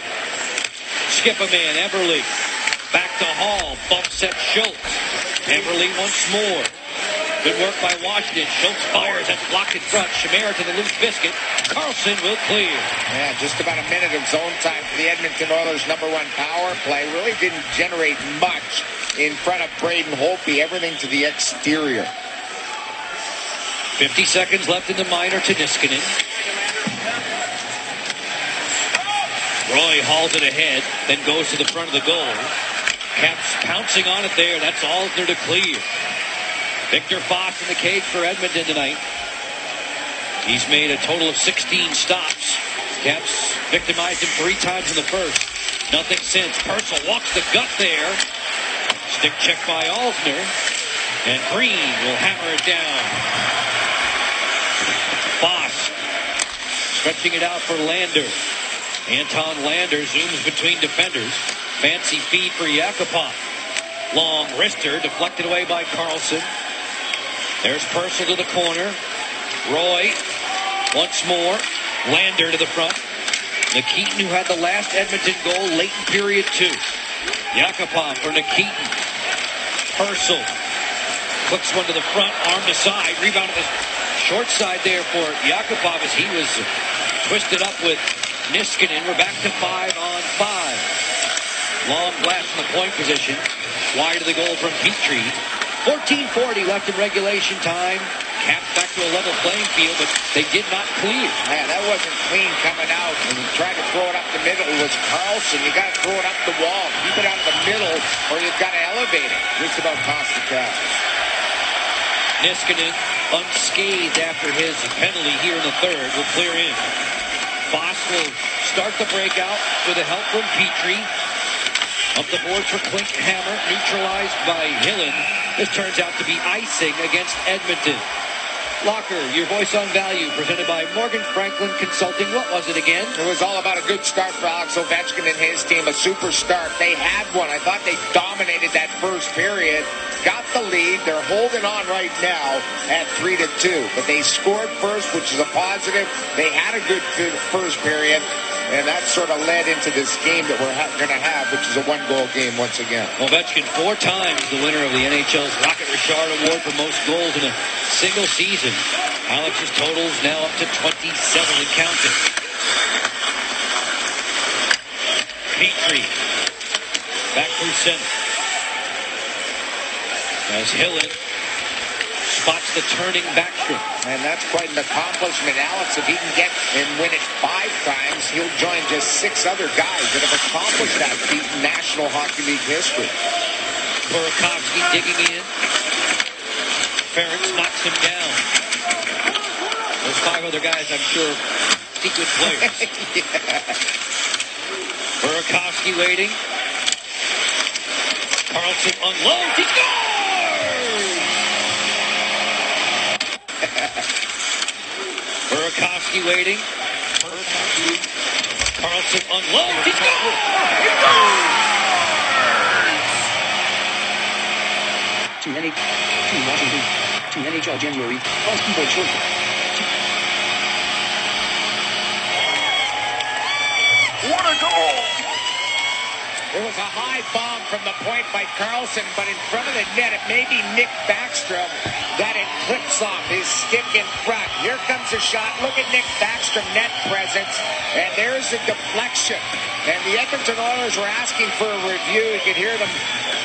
Skip a man. Everly. Back to Hall. Bump set Schultz. Everly once more. Good work by Washington. Schultz fires. That's blocked in front. Chimera to the loose biscuit. Carlson will clear. Yeah, just about a minute of zone time for the Edmonton Oilers' number 1 power play. Really didn't generate much in front of Braden Holtby. Everything to the exterior. 50 seconds left in the minor to Niskanen. Roy hauls it ahead, then goes to the front of the goal. Caps pouncing on it there. That's Alsner to clear. Victor Foss in the cage for Edmonton tonight. He's made a total of 16 stops. Caps victimized him 3 times in the first. Nothing since. Purcell walks the gut there. Stick check by Alsner. And Green will hammer it down. Foss stretching it out for Lander. Anton Lander zooms between defenders. Fancy feed for Yakupov. Long wrister deflected away by Carlson. There's Purcell to the corner. Roy once more. Lander to the front. Nikitin, who had the last Edmonton goal late in period 2. Yakupov for Nikitin. Purcell Clicks one to the front, arm to side, rebound to the short side there for Yakupov as he was twisted up with Niskanen. We're back to 5-on-5. Long blast in the point position. Wide of the goal from Petrie. 14:40 left in regulation time. Caps back to a level playing field, but they did not clear. Man, that wasn't clean coming out. And he tried to throw it up the middle. It was Carlson. You got to throw it up the wall. Keep it out of the middle, or you've got to elevate it. Just about cost the Caps. Niskanen unscathed after his penalty here in the third will clear in. Foss will start the breakout with a help from Petrie. Up the board for Klinkhammer, neutralized by Hillen. This turns out to be icing against Edmonton. Locker, your voice on value, presented by Morgan Franklin Consulting. What was it again? It was all about a good start for Alex Ovechkin and his team, a super start. They had one. I thought they dominated that first period. Got the lead. They're holding on right now at 3-2. But they scored first, which is a positive. They had a good first period. And that sort of led into this game that we're going to have, which is a one-goal game once again. Ovechkin 4 times the winner of the NHL's Rocket Richard Award for most goals in a single season. Alex's totals now up to 27 and counting. Petrie back through center. As Hillen spots the turning Backstrom. And that's quite an accomplishment. Alex, if he can get and win it 5 times, he'll join just 6 other guys that have accomplished that feat in National Hockey League history. Burakovsky digging in. Ferentz knocks him down. Those 5 other guys, I'm sure, pretty good players. Yeah. Burakovsky waiting. Carlson unloads. He scores! Burakovsky waiting. Carlson unloads. He scores! To Washington. To NHL January. Basketball short. What a goal! It was a high bomb from the point by Carlson, but in front of the net, it may be Nick Backstrom that it clips off his stick in front. Here comes a shot. Look at Nick Backstrom, net presence, and there's a deflection. And the Edmonton Oilers were asking for a review. You could hear them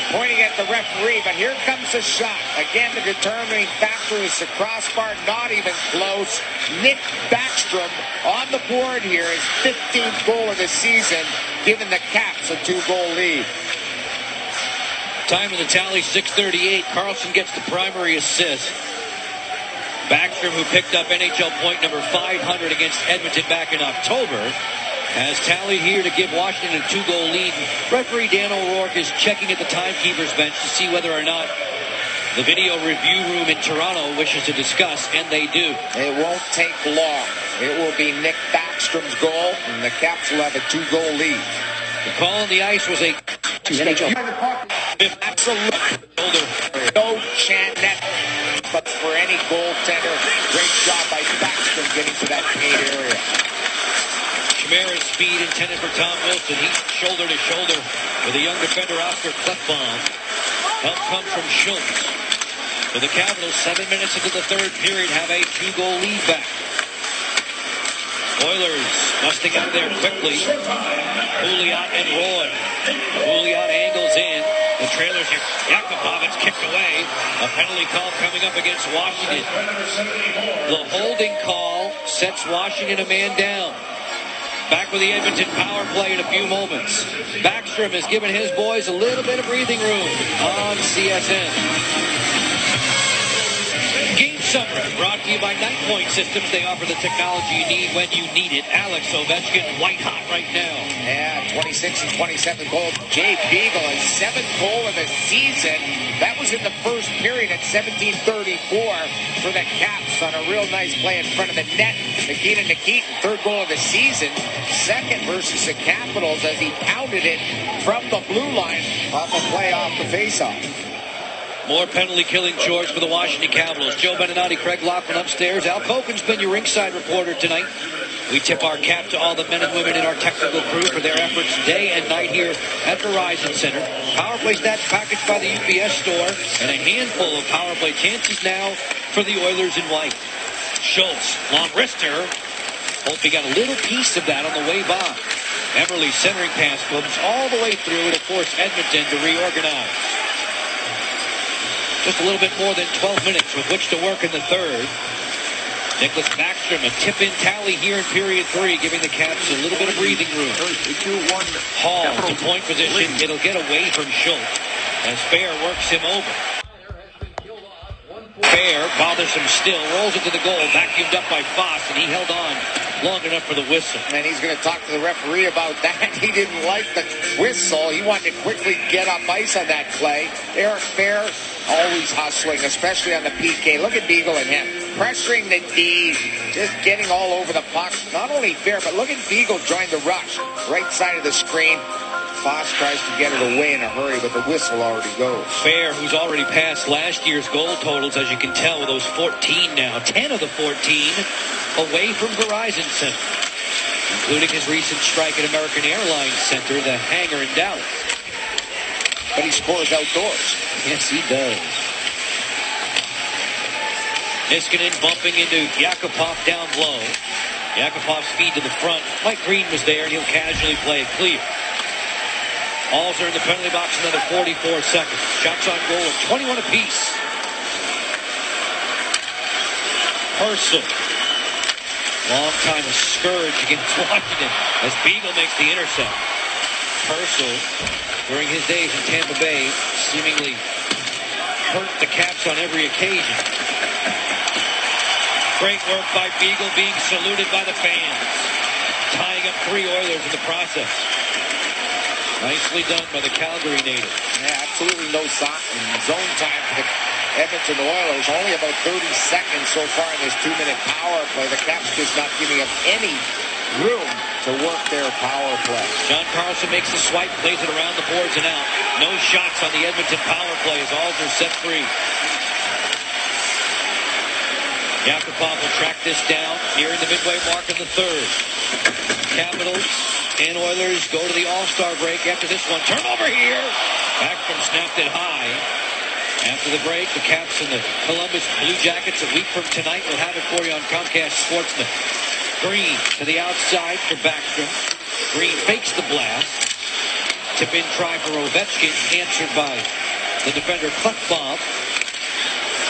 pointing at the referee, but here comes a shot. Again, the determining factor is the crossbar, not even close. Nick Backstrom on the board here, his 15th goal of the season, giving the Caps a 2-goal lead. Time of the tally, 6:38. Carlson gets the primary assist. Backstrom, who picked up NHL point number 500 against Edmonton back in October, has tallied here to give Washington a 2-goal lead. Referee Dan O'Rourke is checking at the timekeeper's bench to see whether or not the video review room in Toronto wishes to discuss, and they do. It won't take long. It will be Nick Backstrom's goal, and the Caps will have a 2-goal lead. The call on the ice was a absolute no chance net, but for any goaltender, great job by Backstrom getting to that paint area. Chimera's speed intended for Tom Wilson. He's shoulder to shoulder with a young defender, Oscar Klefbom. Help comes from Schultz. So the Capitals, 7 minutes into the third period, have a 2-goal lead back. Oilers busting out there quickly. Pouliot and Roy. Pouliot angles in. The trailers here. Yakupov, it's kicked away. A penalty call coming up against Washington. The holding call sets Washington a man down. Back with the Edmonton power play in a few moments. Backstrom has given his boys a little bit of breathing room on CSN. Game summary brought to you by 9 Point Systems. They offer the technology you need when you need it. Alex Ovechkin, white hot right now. Yeah, 26 and 27 goals. Jay Beagle, his 7th goal of the season. That was in the first period at 17:34 for the Caps on a real nice play in front of the net. Nikita Nikitin, 3rd goal of the season. 2nd versus the Capitals as he pounded it from the blue line off a play off the faceoff. More penalty-killing George for the Washington Capitals. Joe Beninati, Craig Laughlin upstairs. Al Koken's been your ringside reporter tonight. We tip our cap to all the men and women in our technical crew for their efforts day and night here at Verizon Center. Power play stats packaged by the UPS store, and a handful of power play chances now for the Oilers in white. Schultz, long wrister. Hope he got a little piece of that on the way by. Eberle's centering pass comes all the way through to force Edmonton to reorganize. Just a little bit more than 12 minutes with which to work in the third. Nicholas Backstrom, a tip-in tally here in period 3, giving the Caps a little bit of breathing room. Hall to point position. It'll get away from Schultz as Fair works him over. Fair bothersome still, rolls it to the goal, vacuumed up by Foss, and he held on long enough for the whistle. And he's going to talk to the referee about that. He didn't like the whistle. He wanted to quickly get up ice on that play. Eric Fair always hustling, especially on the PK. Look at Beagle and him. Pressuring the D, just getting all over the puck. Not only Fair, but look at Beagle join the rush. Right side of the screen. Foss tries to get it away in a hurry, but the whistle already goes. Fair, who's already passed last year's goal totals, as you can tell, with those 14 now. 10 of the 14 away from Verizon Center, including his recent strike at American Airlines Center, the hangar in Dallas. But he scores outdoors. Yes, he does. Niskanen bumping into Yakupov down low. Yakupov's feed to the front. Mike Green was there, and he'll casually play it clear. Alls are in the penalty box another 44 seconds. Shots on goal of 21 apiece. Purcell. Long time a scourge against Washington as Beagle makes the intercept. Purcell, during his days in Tampa Bay, seemingly hurt the Caps on every occasion. Great work by Beagle, being saluted by the fans. Tying up 3 Oilers in the process. Nicely done by the Calgary native. Yeah, absolutely no zone time for the Edmonton Oilers. Only about 30 seconds so far in this 2-minute power play. The Caps just not giving up any room to work their power play. John Carlson makes the swipe, plays it around the boards and out. No shots on the Edmonton power play as Alder set free. Yakupov will track this down, nearing the midway mark of the third. Capitals and Oilers go to the All-Star break after this one. Turnover here. Backstrom snapped it high. After the break, the Caps and the Columbus Blue Jackets a week from tonight will have it for you on Comcast Sportsnet. Green to the outside for Backstrom. Green fakes the blast. Tip-in try for Ovechkin, answered by the defender Klefbom.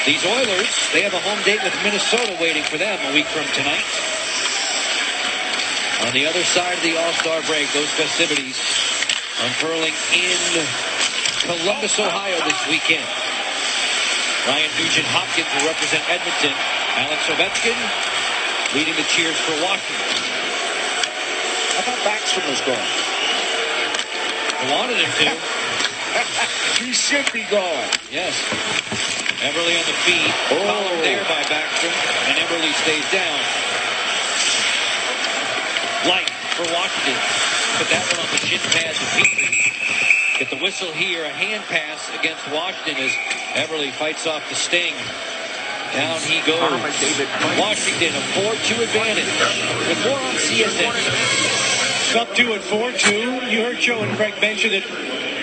These Oilers, they have a home date with Minnesota waiting for them a week from tonight. On the other side of the All-Star break, those festivities unfurling in Columbus, Ohio this weekend. Ryan Nugent-Hopkins will represent Edmonton. Alex Ovechkin leading the cheers for Washington. I thought Backstrom was going. I wanted him to. He should be going. Yes. Eberle on the feed. Followed there by Backstrom, and Eberle stays down. Light for Washington. Put that one on the shin pads of Petrie. Get the whistle here. A hand pass against Washington as Eberle fights off the sting. Down he goes. Washington, a 4-2 advantage. With more on CSN. Up 2 at 4-2. You heard Joe and Craig mention that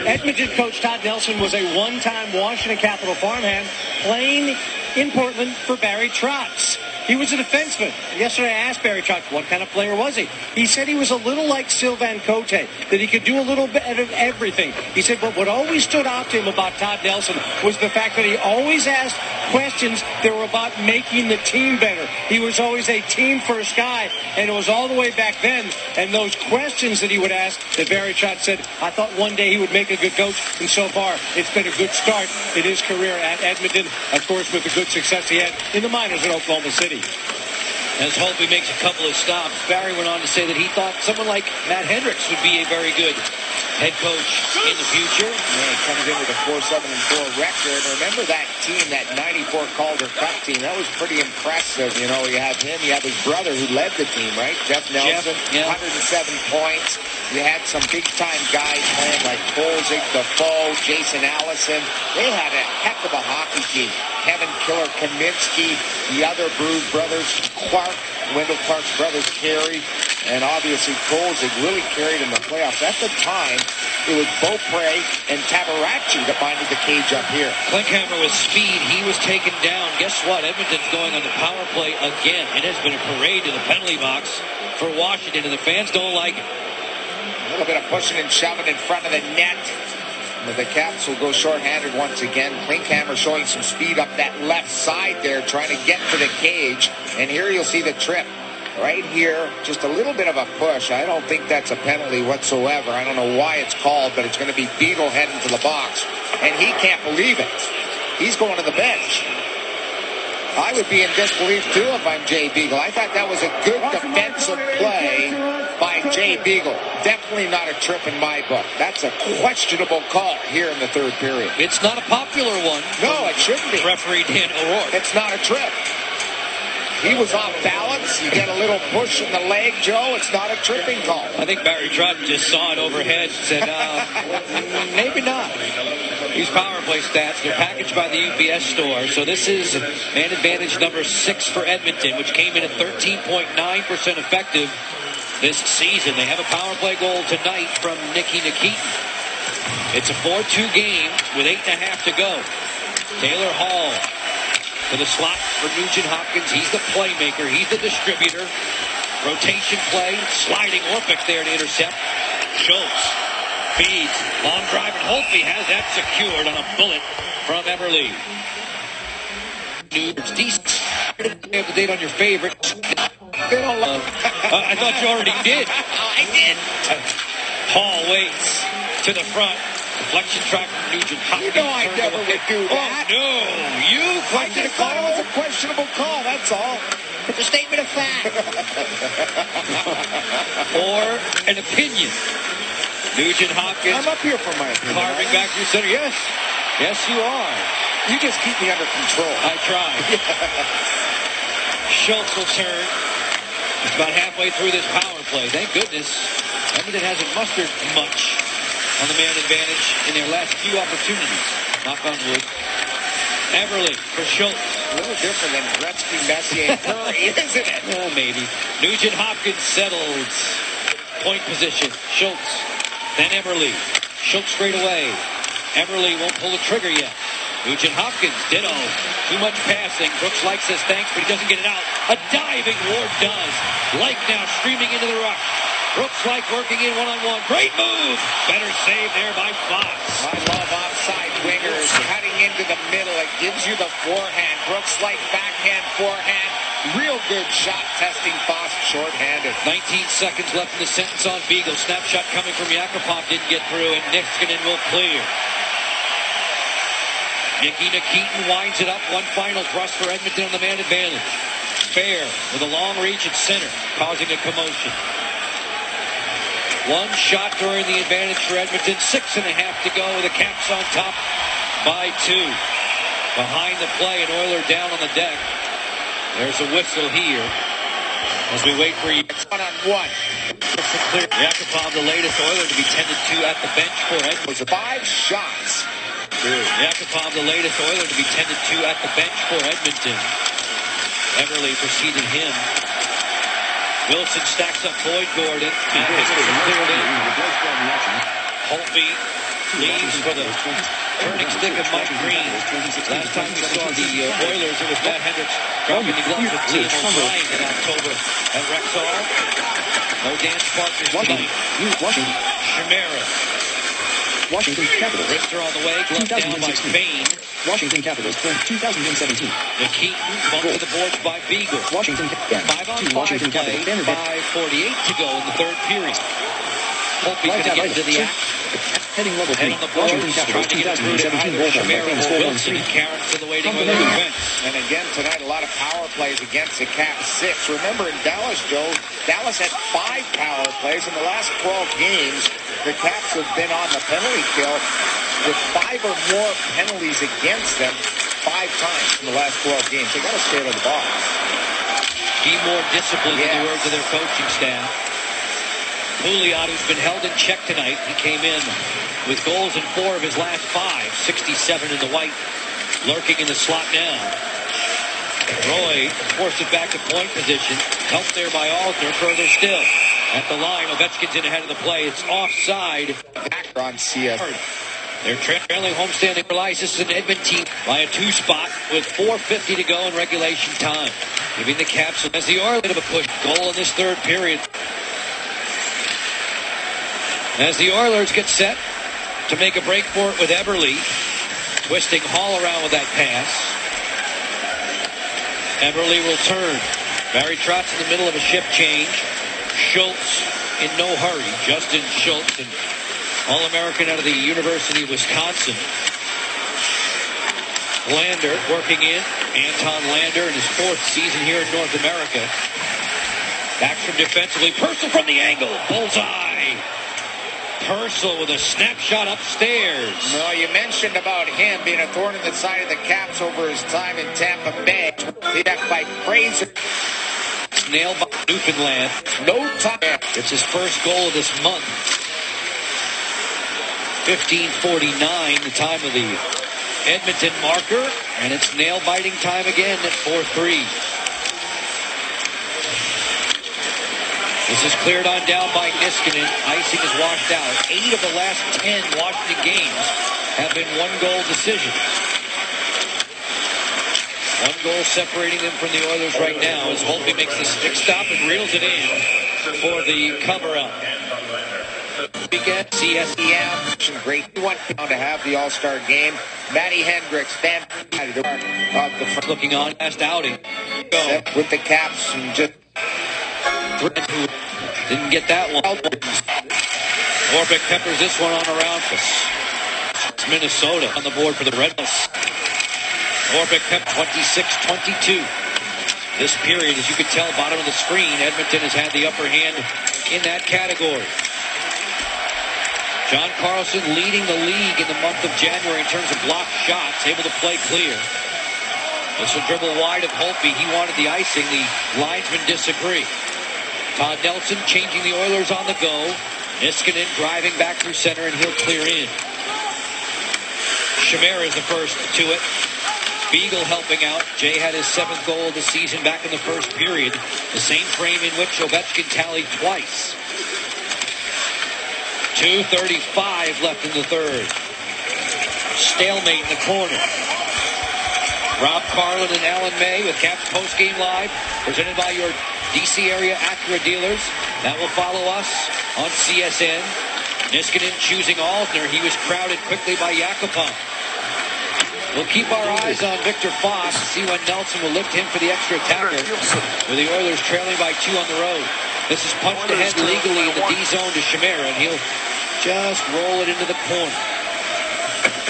Edmonton coach Todd Nelson was a one-time Washington Capital farmhand playing in Portland for Barry Trotz. He was a defenseman. Yesterday I asked Barry Trotz, what kind of player was he? He said he was a little like Sylvain Cote, that he could do a little bit of everything. He said, but what always stood out to him about Todd Nelson was the fact that he always asked questions that were about making the team better. He was always a team-first guy, and it was all the way back then. And those questions that he would ask, that Barry Trotz said, I thought one day he would make a good coach, and so far it's been a good start in his career at Edmonton, of course, with the good success he had in the minors in Oklahoma City. As Holtby makes a couple of stops, Barry went on to say that he thought someone like Matt Hendricks would be a very good head coach in the future. Yeah, coming in with a 4-7-4 record. Remember that team, that 94 Calder Cup team? That was pretty impressive. You know, you have him, you have his brother who led the team, right? Jeff Nelson, 107 points. You had some big-time guys playing like Kolzig, Defoe, Jason Allison. They had a heck of a hockey team. Kevin Killer Kaminsky, the other Brood brothers, Clark, Wendell Clark's brothers, Carey, and obviously Colzig, really carried in the playoffs. At the time, it was Beaupre and Tabaracci that minded the cage up here. Klinkhammer with speed. He was taken down. Guess what? Edmonton's going on the power play again. It has been a parade to the penalty box for Washington, and the fans don't like it. A little bit of pushing and shoving in front of the net. But the Caps will go shorthanded once again. Klinkhammer showing some speed up that left side there, trying to get to the cage. And here you'll see the trip. Right here, just a little bit of a push. I don't think that's a penalty whatsoever. I don't know why it's called, but it's going to be Beagle heading to the box. And he can't believe it. He's going to the bench. I would be in disbelief, too, if I'm Jay Beagle. I thought that was a good defensive play by Jay Beagle. Definitely not a trip in my book. That's a questionable call here in the third period. It's not a popular one. No, it shouldn't be. Referee Dan O'Rourke. It's not a trip. He was off balance. You get a little push in the leg, Joe. It's not a tripping call. I think Barry Trotton just saw it overhead and said, maybe not. These power play stats, they're packaged by the UPS store. So this is man advantage number 6 for Edmonton, which came in at 13.9% effective this season. They have a power play goal tonight from Nicky Nikitin. It's a 4-2 game with 8.5 to go. Taylor Hall to the slot for Nugent Hopkins. He's the playmaker. He's the distributor. Rotation play. Sliding Orpik there to intercept. Schultz feeds. Long drive, and Holtby has that secured on a bullet from Eberle. It's decent. You have the date on your favorite. I thought you already did. I did. Hall waits to the front. Deflection try from Nugent Hopkins. You know I never would do that. Oh, no. You I just thought it was a questionable call, that's all. It's a statement of fact. Or an opinion. Nugent Hopkins. I'm up here for my opinion. Carving back through center. Yes. Yes, you are. You just keep me under control. I try. Schultz will turn. It's about halfway through this power play. Thank goodness. Edmonton hasn't mustered much on the man advantage in their last few opportunities. Knock on wood. Eberle for Schultz. A little different than Gretzky, Messier, and Curry, isn't it? Maybe. Nugent Hopkins settles. Point position. Schultz. Then Eberle. Schultz straight away. Eberle won't pull the trigger yet. Nugent Hopkins, ditto. Too much passing. Brooks Laich says thanks, but he doesn't get it out. A diving Ward does. Laich now streaming into the rush. Brooks Laich working in one-on-one. Great move. Better save there by Fox. I love outside wingers cutting into the middle. It gives you the forehand. Brooks Laich backhand, forehand. Real good shot testing Fox shorthanded. 19 seconds left in the sentence on Beagle. Snapshot coming from Yakupov didn't get through, and Niskanen will clear. Nicky Nikitin winds it up. One final thrust for Edmonton on the man advantage. Fair with a long reach at center, causing a commotion. One shot during the advantage for Edmonton. 6.5 to go. The Caps on top by 2. Behind the play, an Oiler down on the deck. There's a whistle here as we wait for you. It's 1-on-1. Yakupov, the latest Oiler to be tended to at the bench for Edmonton. It was 5 shots. Yakupov, the latest Oiler to be tended to at the bench for Edmonton. Eberle preceded him. Wilson stacks up Boyd Gordon. And cleared in. Holtby leaves for the turning stick of Mike Green. Last time we saw the Oilers, it was Matt Hendricks dropping the gloves with Liam O'Brien in October at Rexall. No dance partners tonight. Chimera. Washington Capitals. Wrister on the way, glove down by Bain. Washington Capitals, 2017. Nikitin bumped to the boards by Beagle. Washington Capitals. 5-on-5 Washington play, Capitals. 5:48 to go in the third period. Holtby going to get into the act. Heading level 3. Head on the boards, Washington Capitals, trying to get through to 2017 either goal Chimera from or Wilson. Carrots to the waiting on the defense. And again, tonight, a lot of power plays against the Caps 6. Remember, in Dallas, Joe, Dallas had 5 power plays. In the last 12 games, the Caps have been on the penalty kill with 5 or more penalties against them 5 times in the last 12 games. They got to stay out of the box. Be more disciplined in the words of their coaching staff. Pouliot, who's been held in check tonight, he came in with goals in 4 of his last 5. 67 in the white, lurking in the slot now. Roy forced it back to point position. Helped there by Alter. Further still. At the line, Ovechkin's in ahead of the play. It's offside. Back on CS. They're trailing homestanding Reliance. This is an Edmonton by a 2-spot with 4:50 to go in regulation time. Giving the Caps as the Oilers a push. Goal in this third period. As the Oilers get set to make a break for it with Eberle. Twisting Hall around with that pass. Eberle will turn. Barry Trotz in the middle of a shift change. Schultz in no hurry. Justin Schultz, an All-American out of the University of Wisconsin. Lander working in. Anton Lander in his 4th season here in North America. Back from defensively. Purcell from the angle. Bullseye. Purcell with a snapshot upstairs. No, you mentioned about him being a thorn in the side of the Caps over his time in Tampa Bay. Hit by Fraser. Nailed by Newfoundland. No time. It's his first goal of this month. 15:49, the time of the Edmonton marker. And it's nail-biting time again at 4-3. This is cleared on down by Niskanen. Icing is washed out. 8 of the last 10 Washington games have been one-goal decisions. One goal separating them from the Oilers right now as Holtby makes the stick stop and reels it in for the cover-up. Weekend, CSEM. Great one now to have the All-Star game. Matty Hendricks, fan of the front. Looking on last outing. Go. With the Caps and just didn't get that one. Orbeck peppers this one on around us. It's Minnesota on the board for the Red Bulls. Orbeck kept 26-22. This period, as you can tell, bottom of the screen, Edmonton has had the upper hand in that category. John Carlson leading the league in the month of January in terms of blocked shots, able to play clear. This will dribble wide of Holtby. He wanted the icing. The linesmen disagree. Todd Nelson changing the Oilers on the go. Niskanen driving back through center, and he'll clear in. Chimera is the first to it. Beagle helping out. Jay had his 7th goal of the season back in the first period. The same frame in which Ovechkin tallied twice. 2:35 left in the third. Stalemate in the corner. Rob Carlin and Alan May with Caps Postgame Live, presented by your DC area Acura dealers. That will follow us on CSN. Niskanen choosing Alzner. He was crowded quickly by Yakupov. We'll keep our eyes on Victor Foss to see when Nelson will lift him for the extra tackle, with the Oilers trailing by 2 on the road. This is punched ahead legally in the D zone to Chimera, and he'll just roll it into the corner.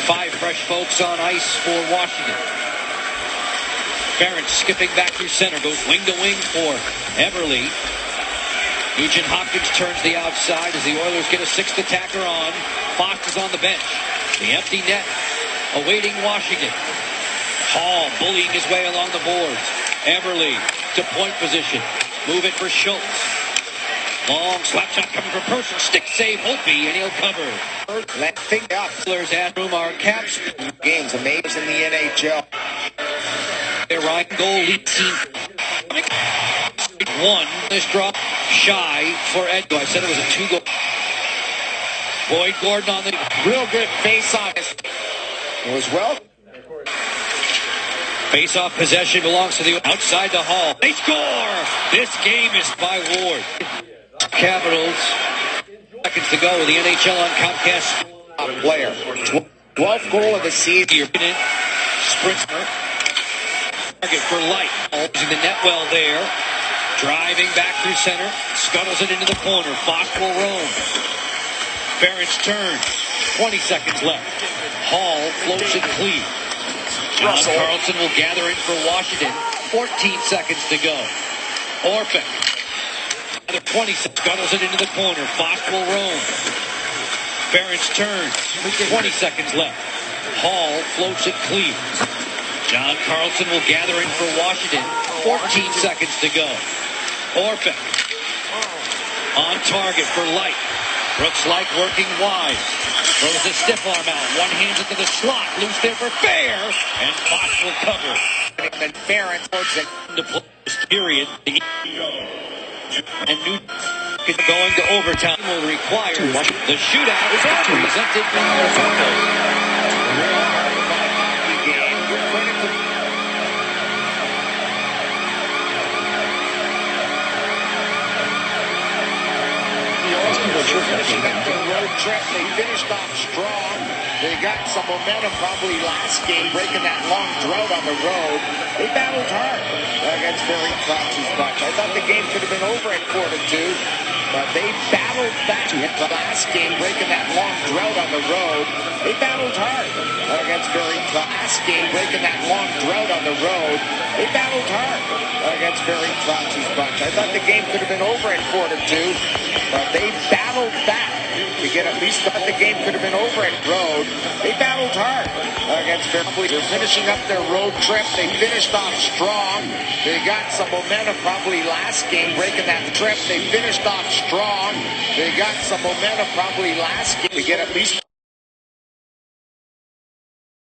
5 fresh folks on ice for Washington. Ferentz skipping back through center, goes wing to wing for Eberle. Nugent Hopkins turns the outside as the Oilers get a 6th attacker on. Fox is on the bench. The empty net awaiting Washington. Hall bullying his way along the boards. Eberle to point position. Move it for Schultz. Long slap shot coming from Purcell. Stick save Holtby, and he'll cover. Let's think up. Oilers at room are Caps. Games amazing in the NHL. Their right goal lead team. 1. This drop shy for Edgo. I said it was a 2-goal. Boyd Gordon on the real good face-off. It was well. Face-off possession belongs to the outside the Hall. They score! This game is by Ward. Capitals. Seconds to go with the NHL on Comcast. Player. 12th goal of the season. Sprinter. Target for Light. Using the net well there. Driving back through center. Scuttles it into the corner. Fox will roam. Ferentz turns. 20 seconds left. Hall floats it clean. John Carlson will gather in for Washington. 14 seconds to go. Orpik. Another 20 seconds. Scuttles it into the corner. Fox will roam. Ferentz turns. 20 seconds left. Hall floats it clean. John Carlson will gather in for Washington. 14 seconds to go. Orpik on target for Light. Brooks like working wide. Throws a stiff arm out. One hand into the slot. Loose there for Fair. And Fox will cover. And Barron towards it. To play this period. And New going to overtime will require the shootout is presented by finishing up their road trip. They finished off strong. They got some momentum probably last game, breaking that long drought on the road. They battled hard against Barry Trotzy's Bucks. I thought the game could have been over at 4-2, but they battled back the last game, breaking that long drought on the road. They battled hard against Barry Trotzy's game, breaking that long drought on the road. They battled hard against Barry Trotzy's Bucks. I thought the game could have been over at 4-2, but they battled back to get at least the game could have been over at road. They battled hard against Barry. They're finishing up their road trip. They finished off strong. They got some momentum probably last game, breaking that trip. They finished off strong. They got some momentum probably last game to get at least